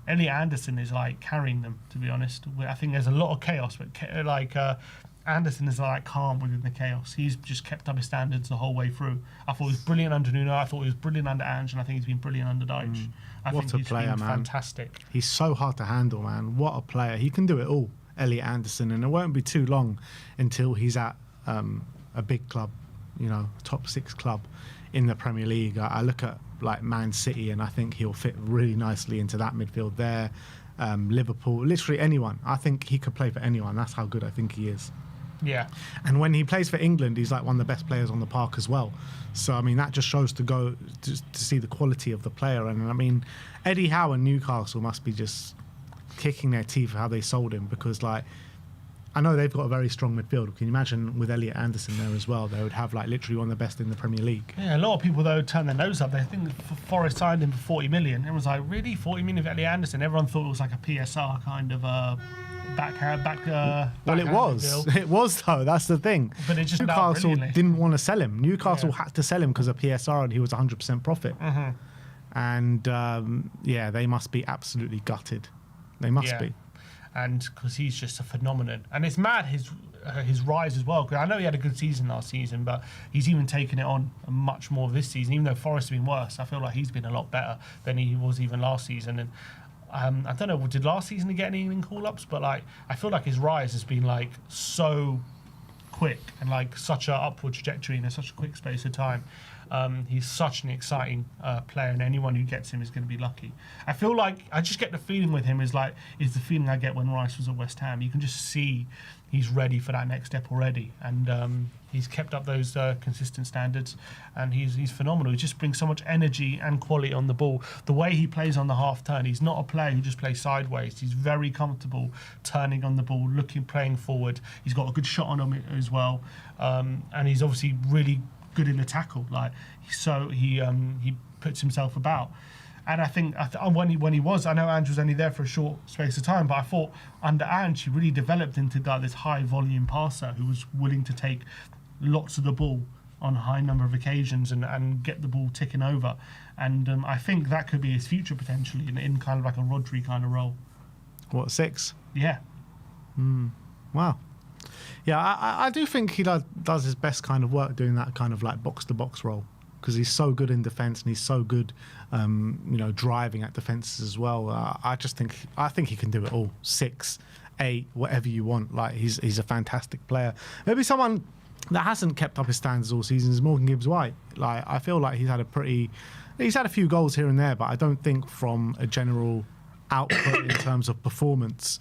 Speaker 2: Elliot Anderson is like carrying them, to be honest. I think there's a lot of chaos, but Anderson is like calm within the chaos. He's just kept up his standards the whole way through. I thought he was brilliant under Nuno. I thought he was brilliant under Ange, and I think he's been brilliant under Dyche. I
Speaker 1: What
Speaker 2: think
Speaker 1: a
Speaker 2: he's
Speaker 1: player,
Speaker 2: been
Speaker 1: man.
Speaker 2: fantastic.
Speaker 1: He's so hard to handle, man. What a player. He can do it all, Elliot Anderson, and it won't be too long until he's at a big club, top 6 club in the Premier League. I look at like Man City, and I think he'll fit really nicely into that midfield there. Liverpool, literally anyone. I think he could play for anyone. That's how good I think he is.
Speaker 2: Yeah.
Speaker 1: And when he plays for England, he's like one of the best players on the park as well. So, I mean, that just shows to see the quality of the player. And, I mean, Eddie Howe and Newcastle must be just kicking their teeth for how they sold him, because, like, I know they've got a very strong midfield. Can you imagine with Elliot Anderson there as well? They would have, like, literally one of the best in the Premier League.
Speaker 2: Yeah, a lot of people, though, turn their nose up. They think Forest signed him for 40 million. Everyone was like, really? 40 million for Elliot Anderson? Everyone thought it was like a PSR kind of
Speaker 1: Well, it was. It was, though. That's the thing.
Speaker 2: But it just
Speaker 1: Newcastle didn't want to sell him. Newcastle had to sell him because of PSR, and he was 100% profit. And, they must be absolutely gutted. They must be.
Speaker 2: And because he's just a phenomenon. And it's mad, his rise as well. Because I know he had a good season last season, but he's even taken it on much more this season. Even though Forest has been worse, I feel like he's been a lot better than he was even last season. And I don't know, did last season he get any call-ups? But like, I feel like his rise has been like so quick and like such an upward trajectory in such a quick space of time. He's such an exciting player, and anyone who gets him is going to be lucky. I feel like I just get the feeling with him is the feeling I get when Rice was at West Ham. You can just see he's ready for that next step already, and he's kept up those consistent standards, and he's phenomenal. He just brings so much energy and quality on the ball. The way he plays on the half turn, he's not a player who just plays sideways. He's very comfortable turning on the ball, playing forward. He's got a good shot on him as well, and he's obviously really good in the tackle. He puts himself about. And I think when he was, I know Ange was only there for a short space of time, but I thought under Ange he really developed into this high volume passer who was willing to take lots of the ball on a high number of occasions and get the ball ticking over. And I think that could be his future potentially in kind of like a Rodri kind of role.
Speaker 1: What, 6?
Speaker 2: Yeah.
Speaker 1: Wow. Yeah, I do think he does his best kind of work doing that kind of like box-to-box role, because he's so good in defence and he's so good, driving at defences as well. I think he can do it all. 6, 8, whatever you want. Like he's a fantastic player. Maybe someone that hasn't kept up his standards all season is Morgan Gibbs White. Like I feel like he's had a few goals here and there, but I don't think from a general output in terms of performance.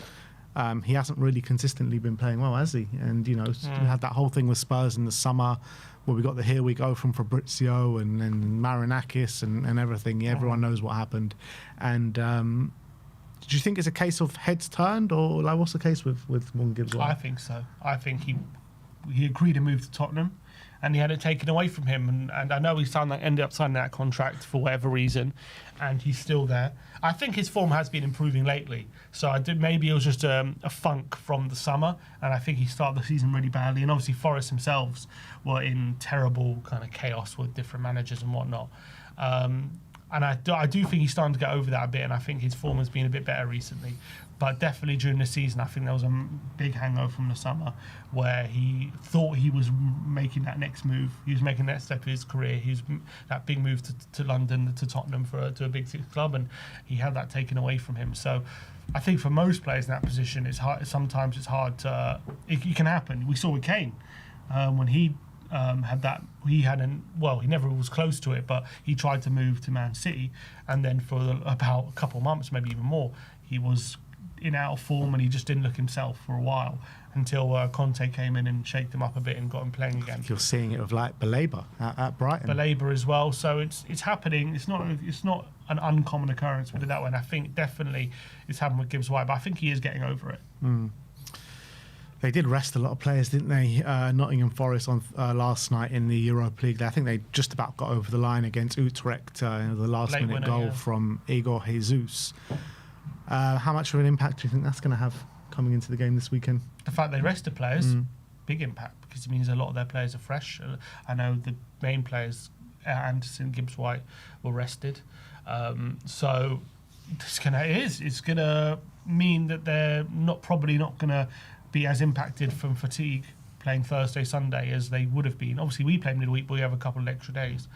Speaker 1: He hasn't really consistently been playing well, has he? And, we had that whole thing with Spurs in the summer where we got the here we go from Fabrizio and Marinakis and everything. Yeah, everyone knows what happened. And do you think it's a case of heads turned, or like what's the case with Morgan Gibbs?
Speaker 2: I think so. I think he agreed to move to Tottenham, and he had it taken away from him. And I know he ended up signing that contract for whatever reason, and he's still there. I think his form has been improving lately. So maybe it was just a funk from the summer, and I think he started the season really badly. And obviously Forest themselves were in terrible kind of chaos with different managers and whatnot. And I do think he's starting to get over that a bit, and I think his form has been a bit better recently. But definitely during the season, I think there was a big hangover from the summer where he thought he was making that next move. He was making that step of his career. He was that big move to London, to Tottenham, to a big six club, and he had that taken away from him. So I think for most players in that position, it's hard. Sometimes it's hard to. It can happen. We saw with Kane when he had that. He never was close to it, but he tried to move to Man City, and then for about a couple of months, maybe even more, he was in out of form, and he just didn't look himself for a while until Conte came in and shaked him up a bit and got him playing again.
Speaker 1: You're seeing it with like Baleba at Brighton.
Speaker 2: Baleba as well, so it's happening. It's not an uncommon occurrence, put it that way. And I think definitely it's happened with Gibbs White, but I think he is getting over it.
Speaker 1: They did rest a lot of players, didn't they? Nottingham Forest on last night in the Europa League. I think they just about got over the line against Utrecht. The last-minute goal from Igor Jesus. How much of an impact do you think that's going to have coming into the game this weekend?
Speaker 2: The fact they rested players, big impact, because it means a lot of their players are fresh. I know the main players, Anderson, Gibbs White, were rested. So it's gonna mean that they're probably not gonna be as impacted from fatigue playing Thursday, Sunday as they would have been. Obviously, we play midweek, but we have a couple of extra days,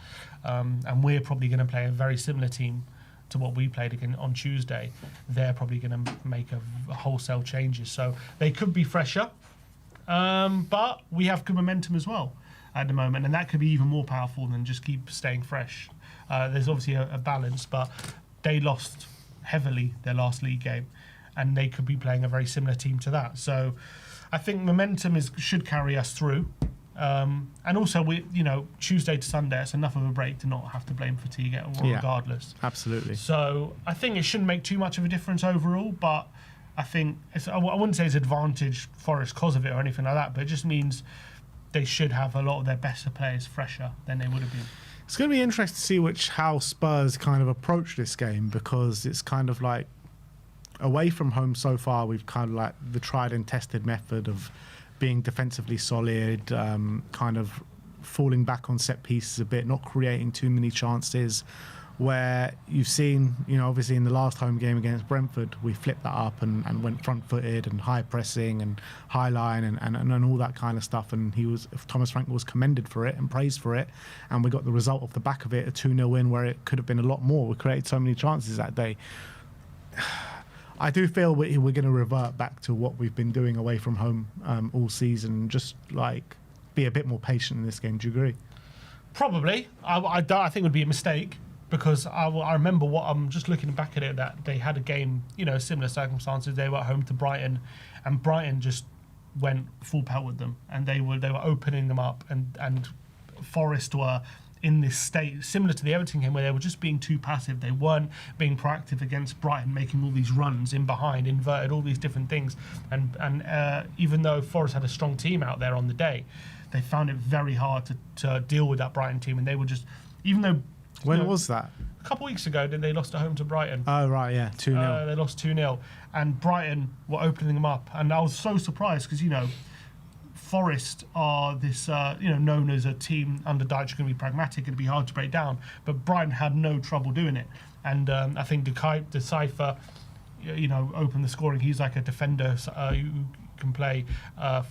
Speaker 2: and we're probably going to play a very similar team to what we played again on Tuesday. They're probably going to make a wholesale changes, so they could be fresher. But we have good momentum as well at the moment, and that could be even more powerful than just keep staying fresh. There's obviously a balance, but they lost heavily their last league game, and they could be playing a very similar team to that. So I think momentum should carry us through. And also, Tuesday to Sunday, it's enough of a break to not have to blame fatigue regardless.
Speaker 1: Absolutely.
Speaker 2: So I think it shouldn't make too much of a difference overall, but I think I wouldn't say it's advantage Forest because of it or anything like that, but it just means they should have a lot of their better players fresher than they would have been.
Speaker 1: It's going to be interesting to see how Spurs kind of approach this game, because it's kind of like away from home so far, we've kind of like the tried and tested method of being defensively solid, kind of falling back on set pieces a bit, not creating too many chances. Where you've seen, obviously in the last home game against Brentford, we flipped that up and went front-footed and high pressing and high line and all that kind of stuff. And Thomas Frank was commended for it and praised for it. And we got the result off the back of it, a 2-0 win where it could have been a lot more. We created so many chances that day. I do feel we're going to revert back to what we've been doing away from home all season, just like be a bit more patient in this game. Do you agree?
Speaker 2: Probably. I think it would be a mistake, because I remember I'm just looking back at it, that they had a game, similar circumstances. They were at home to Brighton, and Brighton just went full pelt with them, and they were opening them up, and Forest were in this state similar to the Everton game where they were just being too passive. They weren't being proactive against Brighton, making all these runs in behind, inverted, all these different things. And even though Forest had a strong team out there on the day, they found it very hard to deal with that Brighton team. And they were just, even though...
Speaker 1: When was that?
Speaker 2: A couple of weeks ago, they lost at home to Brighton.
Speaker 1: Oh, right, yeah, 2-0.
Speaker 2: They lost 2-0. And Brighton were opening them up. And I was so surprised because, Forest are this, known as a team under Dyche, going to be pragmatic, going to be hard to break down. But Brighton had no trouble doing it. And I think Decipher, opened the scoring. He's like a defender who can play.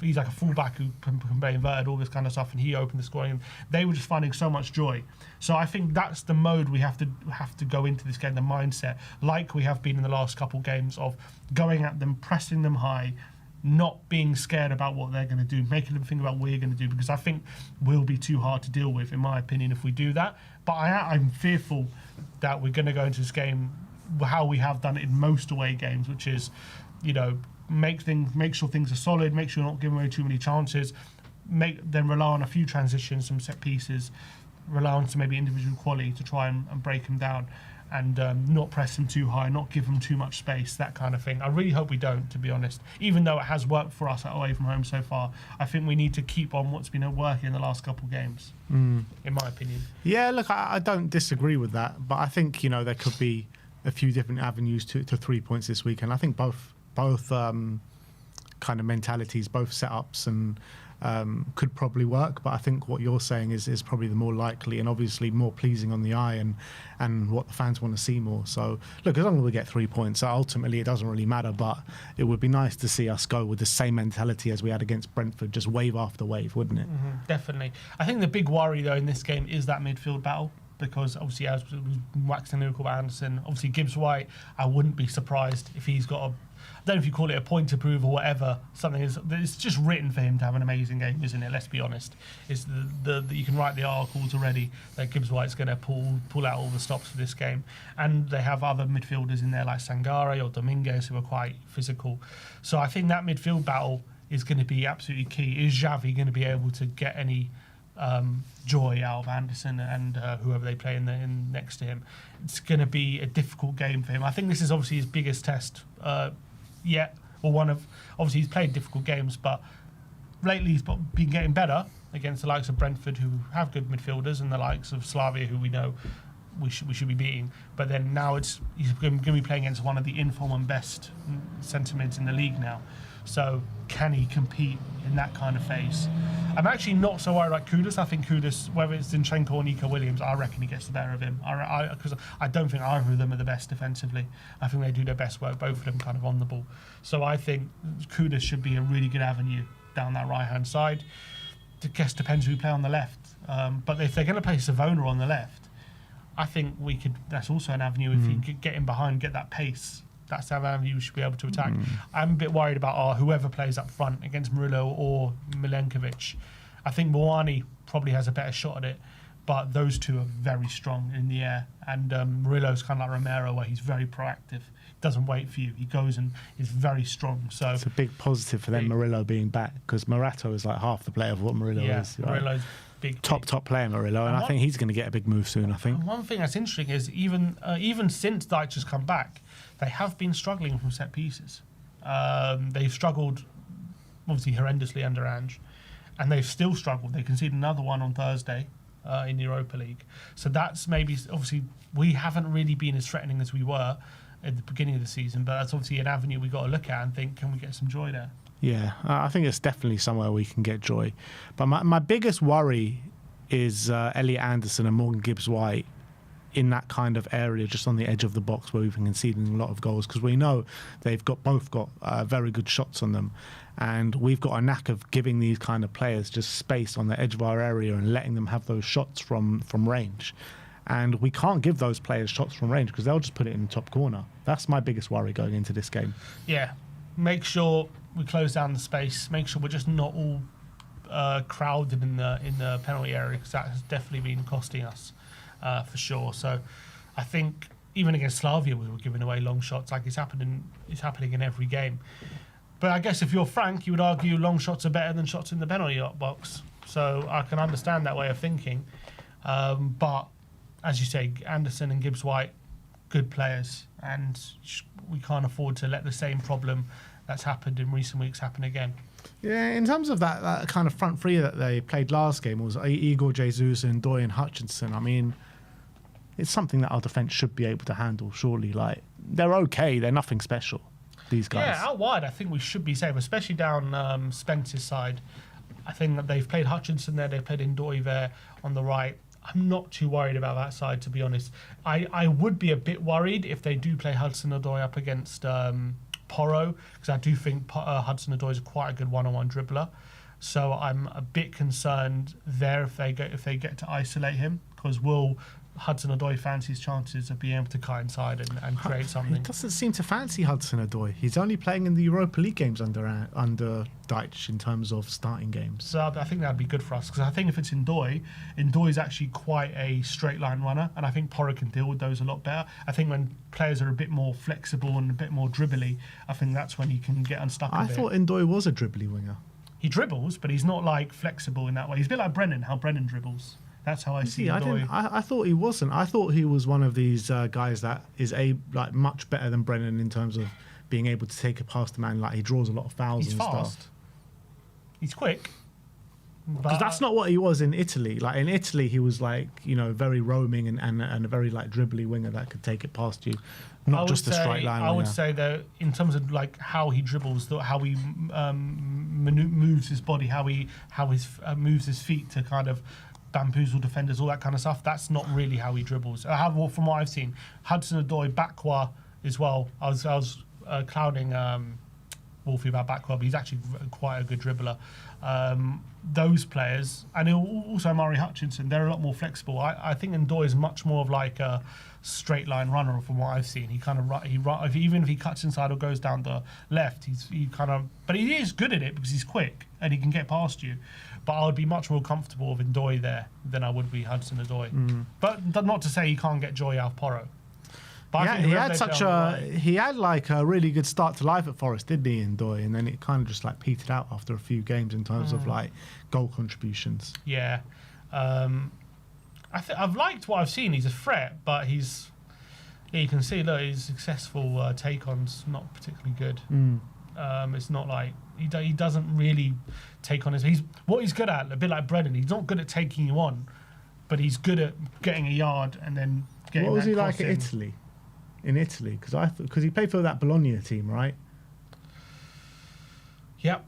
Speaker 2: He's like a fullback who can play inverted, all this kind of stuff. And he opened the scoring. And they were just finding so much joy. So I think that's the mode we have to go into this game, the mindset, like we have been in the last couple games, of going at them, pressing them high, not being scared about what they're going to do, making them think about what we're going to do, because I think we'll be too hard to deal with, in my opinion, if we do that. But I'm fearful that we're going to go into this game how we have done it in most away games, which is, make sure things are solid, make sure you're not giving away too many chances, then rely on a few transitions, some set pieces, rely on some maybe individual quality to try and break them down. And not press them too high, not give them too much space, that kind of thing. I really hope we don't, to be honest. Even though it has worked for us away from home so far, I think we need to keep on what's been working in the last couple of games, in my opinion.
Speaker 1: Yeah, look, I don't disagree with that, but I think, there could be a few different avenues to 3 points this week. And I think both kind of mentalities, both setups and could probably work, but I think what you're saying is probably the more likely and obviously more pleasing on the eye and what the fans want to see more. So look, as long as we get 3 points, ultimately it doesn't really matter, but it would be nice to see us go with the same mentality as we had against Brentford, just wave after wave, wouldn't it?
Speaker 2: Definitely. I think the big worry though in this game is that midfield battle. because obviously as was waxing lyrical about Anderson, obviously Gibbs White, I wouldn't be surprised if he's got a, I don't know if you call it a point to prove or whatever. Something is, it's just written for him to have an amazing game, isn't it? Let's be honest. It's the you can write the articles already that Gibbs White's going to pull out all the stops for this game, and they have other midfielders in there like Sangare or Dominguez who are quite physical. So I think that midfield battle is going to be absolutely key. Is Xavi going to be able to get any joy out of Anderson and whoever they play in next to him? It's going to be a difficult game for him. I think this is obviously his biggest test yet, or one of, obviously he's played difficult games, but lately he's been getting better against the likes of Brentford, who have good midfielders, and the likes of Slavia, who we know we should be beating. But then now he's going to be playing against one of the inform and best centre mids in the league now. So can he compete in that kind of phase? I'm actually not so worried about Kudus. I think Kudus, whether it's Zinchenko or Nico Williams, I reckon he gets the better of him. Because I don't think either of them are the best defensively. I think they do their best work, both of them kind of on the ball. So I think Kudus should be a really good avenue down that right-hand side. I guess depends who we play on the left. But if they're going to play Savona on the left, I think we could. That's also an avenue if you could get in behind, get that pace. That's the avenue we should be able to attack. I'm a bit worried about whoever plays up front against Murillo or Milenkovic. I think Moani probably has a better shot at it, but those two are very strong in the air. And Murillo's kind of like Romero, where he's very proactive. Doesn't wait for you. He goes and is very strong. So
Speaker 1: it's a big positive for them, Murillo being back, because Morato is like half the player of what Murillo is. Right?
Speaker 2: Murillo's big.
Speaker 1: Top player, Murillo, and I think he's going to get a big move soon, I think.
Speaker 2: One thing that's interesting is even since Dyche has come back, they have been struggling from set pieces. They've struggled, obviously, horrendously under Ange, and they've still struggled. They conceded another one on Thursday in the Europa League. So that's maybe, obviously, we haven't really been as threatening as we were at the beginning of the season, but that's obviously an avenue we've got to look at and think, can we get some joy there?
Speaker 1: Yeah, I think it's definitely somewhere we can get joy. But my biggest worry is Elliot Anderson and Morgan Gibbs-White in that kind of area, just on the edge of the box where we've been conceding a lot of goals, because we know they've both got very good shots on them, and we've got a knack of giving these kind of players just space on the edge of our area and letting them have those shots from range. And we can't give those players shots from range because they'll just put it in the top corner. That's my biggest worry going into this game.
Speaker 2: Yeah, make sure we close down the space. Make sure we're just not all crowded in the penalty area, because that has definitely been costing us for sure. So I think even against Slavia we were giving away long shots, like it's happening in every game. But I guess if you're frank, you would argue long shots are better than shots in the penalty box. So I can understand that way of thinking. But as you say, Anderson and Gibbs-White, good players, and we can't afford to let the same problem that's happened in recent weeks happen again.
Speaker 1: Yeah, in terms of that kind of front three that they played last game, was Igor Jesus and Doyle and Hutchinson. I mean, it's something that our defence should be able to handle, surely. Like, they're okay, they're nothing special, these guys.
Speaker 2: Yeah, out wide, I think we should be safe, especially down Spence's side. I think that they've played Hutchinson there, they've played Ndoye there on the right. I'm not too worried about that side, to be honest. I would be a bit worried if they do play Hudson-Odoi up against Porro, because I do think Hudson-Odoi is quite a good one-on-one dribbler. So I'm a bit concerned there if they get to isolate him, because will Hudson-Odoi fancy his chances of being able to cut inside and create something?
Speaker 1: He doesn't seem to fancy Hudson-Odoi. He's only playing in the Europa League games under Dyche in terms of starting games.
Speaker 2: So I think that'd be good for us, because I think if it's Ndoye is actually quite a straight line runner, and I think Porro can deal with those a lot better. I think when players are a bit more flexible and a bit more dribbly, I think that's when he can get unstuck a bit.
Speaker 1: I thought Ndoye was a dribbly winger.
Speaker 2: He dribbles, but he's not like flexible in that way. He's a bit like Brennan, how Brennan dribbles. That's how I see Ndoye.
Speaker 1: I thought he wasn't. I thought he was one of these guys that is much better than Brennan in terms of being able to take it past the man. Like, he draws a lot of fouls.
Speaker 2: He's
Speaker 1: and
Speaker 2: fast.
Speaker 1: stuff.
Speaker 2: He's quick.
Speaker 1: Because that's not what he was in Italy. Like, in Italy, he was very roaming and a very dribbly winger that could take it past you, not just a straight line.
Speaker 2: I would say that in terms of how he dribbles, how he moves his body, how he moves his feet to kind of bamboozle defenders, all that kind of stuff. That's not really how he dribbles. From what I've seen, Hudson-Odoi, Bakwa as well. I was clouding Wolfie about Backwell, but he's actually quite a good dribbler. Those players, and also Murray Hutchinson, they're a lot more flexible. I think Ndoye is much more of like a straight line runner from what I've seen. He kind of even if he cuts inside or goes down the left, but he is good at it because he's quick and he can get past you. But I would be much more comfortable with Ndoye there than I would be Hudson-Odoi. But not to say he can't get joy out of Porro. But
Speaker 1: he had like a really good start to life at Forest, didn't he, Ndoye? And then it kind of just like petered out after a few games in terms of like goal contributions.
Speaker 2: Yeah. I've liked what I've seen. He's a threat, but you can see, look, his successful take-on's not particularly good. It's not like he doesn't really take on what he's good at, a bit like Brennan. He's not good at taking you on, but he's good at getting a yard and then getting.
Speaker 1: What was
Speaker 2: that
Speaker 1: he like
Speaker 2: in.
Speaker 1: at Italy? In Italy, because he played for that Bologna team, right?
Speaker 2: Yep.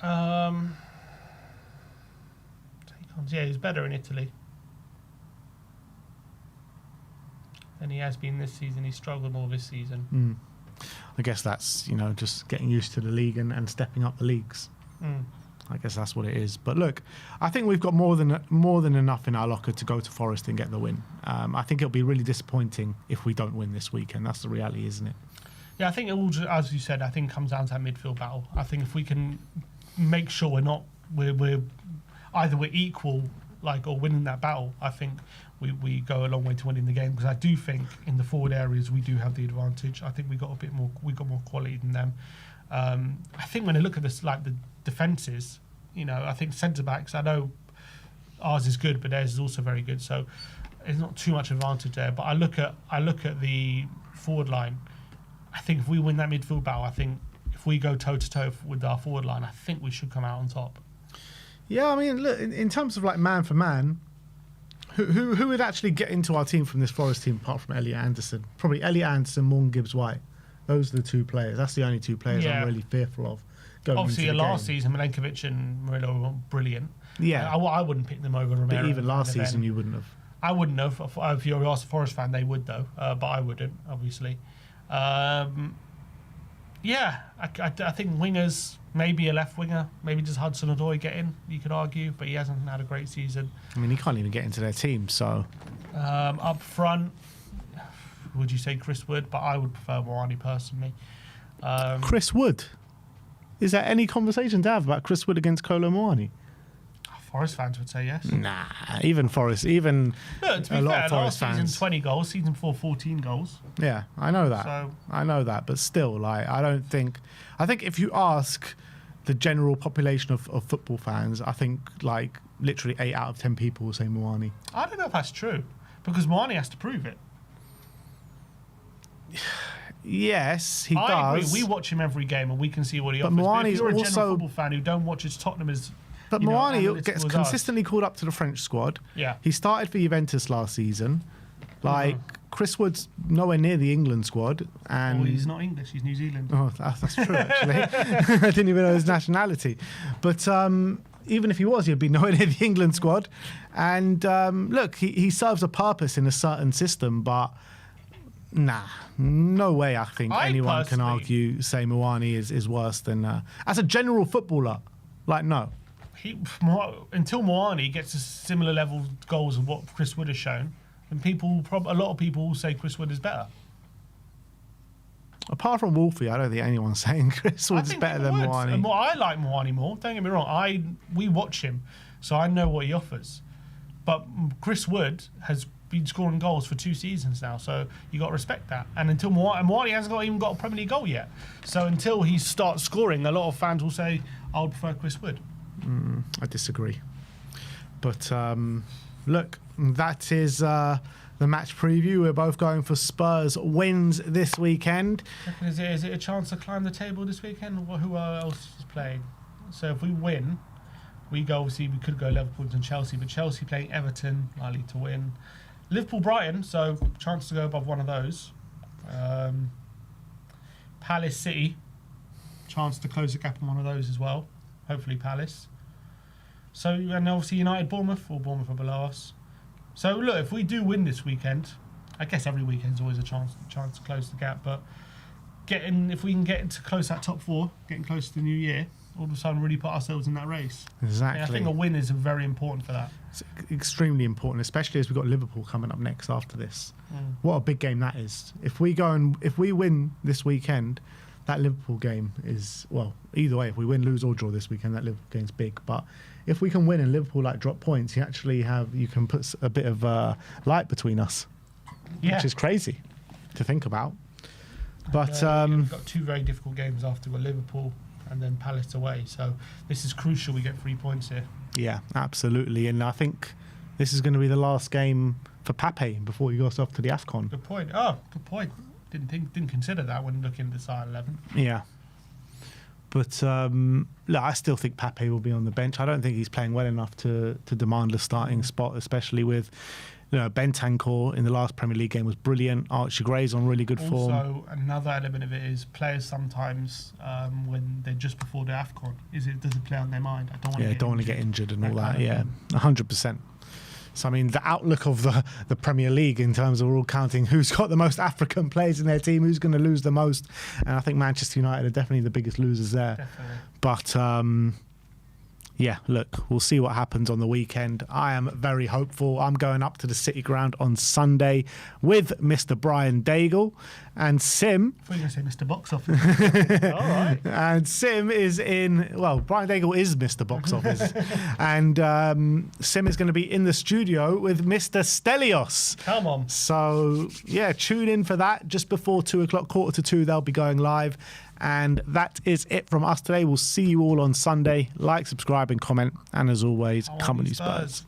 Speaker 2: Take-ons. Yeah, he's better in Italy than he has been this season. He struggled more this season.
Speaker 1: I guess that's just getting used to the league and stepping up the leagues. I guess that's what it is. But look, I think we've got more than enough in our locker to go to Forest and get the win. I think it'll be really disappointing if we don't win this weekend. That's the reality, isn't it?
Speaker 2: Yeah, I think it all, as you said, I think it comes down to that midfield battle. I think if we can make sure we're either equal, or winning that battle, I think we go a long way to winning the game, because I do think in the forward areas we do have the advantage. I think we got more quality than them. I think when I look at this, like the defences, I think centre backs, I know ours is good, but theirs is also very good, so there's not too much advantage there. But I look at the forward line. I think if we win that midfield battle, I think if we go toe to toe with our forward line, I think we should come out on top.
Speaker 1: Yeah, I mean, look, in terms of like man for man, who would actually get into our team from this Forest team apart from Elliot Anderson? Probably Elliot Anderson, Morgan Gibbs-White. Those are the two players. That's the only two players I'm really fearful of.
Speaker 2: Obviously, last season, Milenkovic and Murillo were brilliant.
Speaker 1: Yeah.
Speaker 2: I wouldn't pick them over Romero.
Speaker 1: But even last season, you wouldn't have.
Speaker 2: I wouldn't have. If you're a Forest fan, they would, though. But I wouldn't, obviously. Yeah, I think wingers, maybe a left winger, maybe just Hudson-Odoi get in, you could argue, but he hasn't had a great season.
Speaker 1: I mean, he can't even get into their team, so.
Speaker 2: Up front, would you say Chris Wood? But I would prefer Moani personally.
Speaker 1: Chris Wood? Is there any conversation to have about Chris Wood against Kolo Moani?
Speaker 2: Forest fans would say yes.
Speaker 1: Nah, even Forest,
Speaker 2: to be
Speaker 1: a lot
Speaker 2: fair,
Speaker 1: of Forest
Speaker 2: last
Speaker 1: fans.
Speaker 2: season 20 goals, season 4 14 goals.
Speaker 1: Yeah, I know that.
Speaker 2: So,
Speaker 1: I know that, but still, I think if you ask the general population of football fans, I think literally 8 out of 10 people will say Moani.
Speaker 2: I don't know if that's true, because Moani has to prove it.
Speaker 1: Yes, he does.
Speaker 2: I agree. We watch him every game and we can see what he offers. But if you're a general football fan who don't watch his Tottenham as...
Speaker 1: But Moani gets consistently called up to the French squad.
Speaker 2: Yeah.
Speaker 1: He started for Juventus last season. Chris Wood's nowhere near the England squad. And
Speaker 2: he's not English, he's New Zealand.
Speaker 1: Oh, that's true, actually. I didn't even know his nationality. But even if he was, he'd be nowhere near the England squad. And look, he serves a purpose in a certain system, but... Nah, no way I think anyone can argue, say Moani is worse than... as a general footballer, no.
Speaker 2: Until Moani gets a similar level of goals of what Chris Wood has shown, then a lot of people will say Chris Wood is better.
Speaker 1: Apart from Wolfie, I don't think anyone's saying Chris Wood is better than Moani.
Speaker 2: I like Moani more, don't get me wrong. We watch him, so I know what he offers. But Chris Wood has been scoring goals for 2 seasons now, so you got to respect that. And until Moani hasn't even got a Premier League goal yet, so until he starts scoring, a lot of fans will say, I would prefer Chris Wood.
Speaker 1: I disagree. But look, that is the match preview. We're both going for Spurs wins this weekend.
Speaker 2: Is it a chance to climb the table this weekend? Who else is playing? So if we win, we could go Liverpool and Chelsea, but Chelsea playing Everton, likely to win. Liverpool-Brighton, so chance to go above one of those. Palace-City, chance to close the gap on one of those as well. Hopefully Palace. So, and obviously United-Bournemouth, or Bournemouth are below us. So look, if we do win this weekend, I guess every weekend's always a chance to close the gap, but if we can get to close that top 4, getting close to the new year, all of a sudden really put ourselves in that race.
Speaker 1: Exactly.
Speaker 2: Yeah, I think a win is very important for that.
Speaker 1: It's extremely important, especially as we've got Liverpool coming up next after this. What a big game that is. If we win this weekend, that Liverpool game is, well, either way, if we win, lose or draw this weekend, that Liverpool game's big. But if we can win and Liverpool drop points, you can put a bit of light between us, which is crazy to think about. But
Speaker 2: we've got 2 very difficult games after. We've got Liverpool and then Palace away. So this is crucial we get 3 points here.
Speaker 1: Yeah, absolutely. And I think this is going to be the last game for Pape before he goes off to the AFCON.
Speaker 2: Good point. Oh, good point. Didn't consider that when looking at the starting 11.
Speaker 1: Yeah. But look, I still think Pape will be on the bench. I don't think he's playing well enough to demand a starting spot, especially with Bentancur in the last Premier League game was brilliant. Archie Gray's on really good form.
Speaker 2: Also, another element of it is players sometimes when they're just before the AFCON, does it play on their mind? I don't want to get injured
Speaker 1: and all that. Yeah, 100%. So, I mean, the outlook of the Premier League in terms of we're all counting who's got the most African players in their team, who's going to lose the most. And I think Manchester United are definitely the biggest losers there.
Speaker 2: Definitely.
Speaker 1: But, yeah, look, we'll see what happens on the weekend. I am very hopeful. I'm going up to the City Ground on Sunday with Mr. Brian Daigle and Sim.
Speaker 2: I thought you were going to say Mr. Box Office. All right.
Speaker 1: And Sim is Brian Daigle is Mr. Box Office. And Sim is going to be in the studio with Mr. Stelios.
Speaker 2: Come on.
Speaker 1: So, yeah, tune in for that. Just before 2 o'clock, 1:45, they'll be going live. And that is it from us today. We'll see you all on Sunday. Like, subscribe and comment. And as always, come on you Spurs.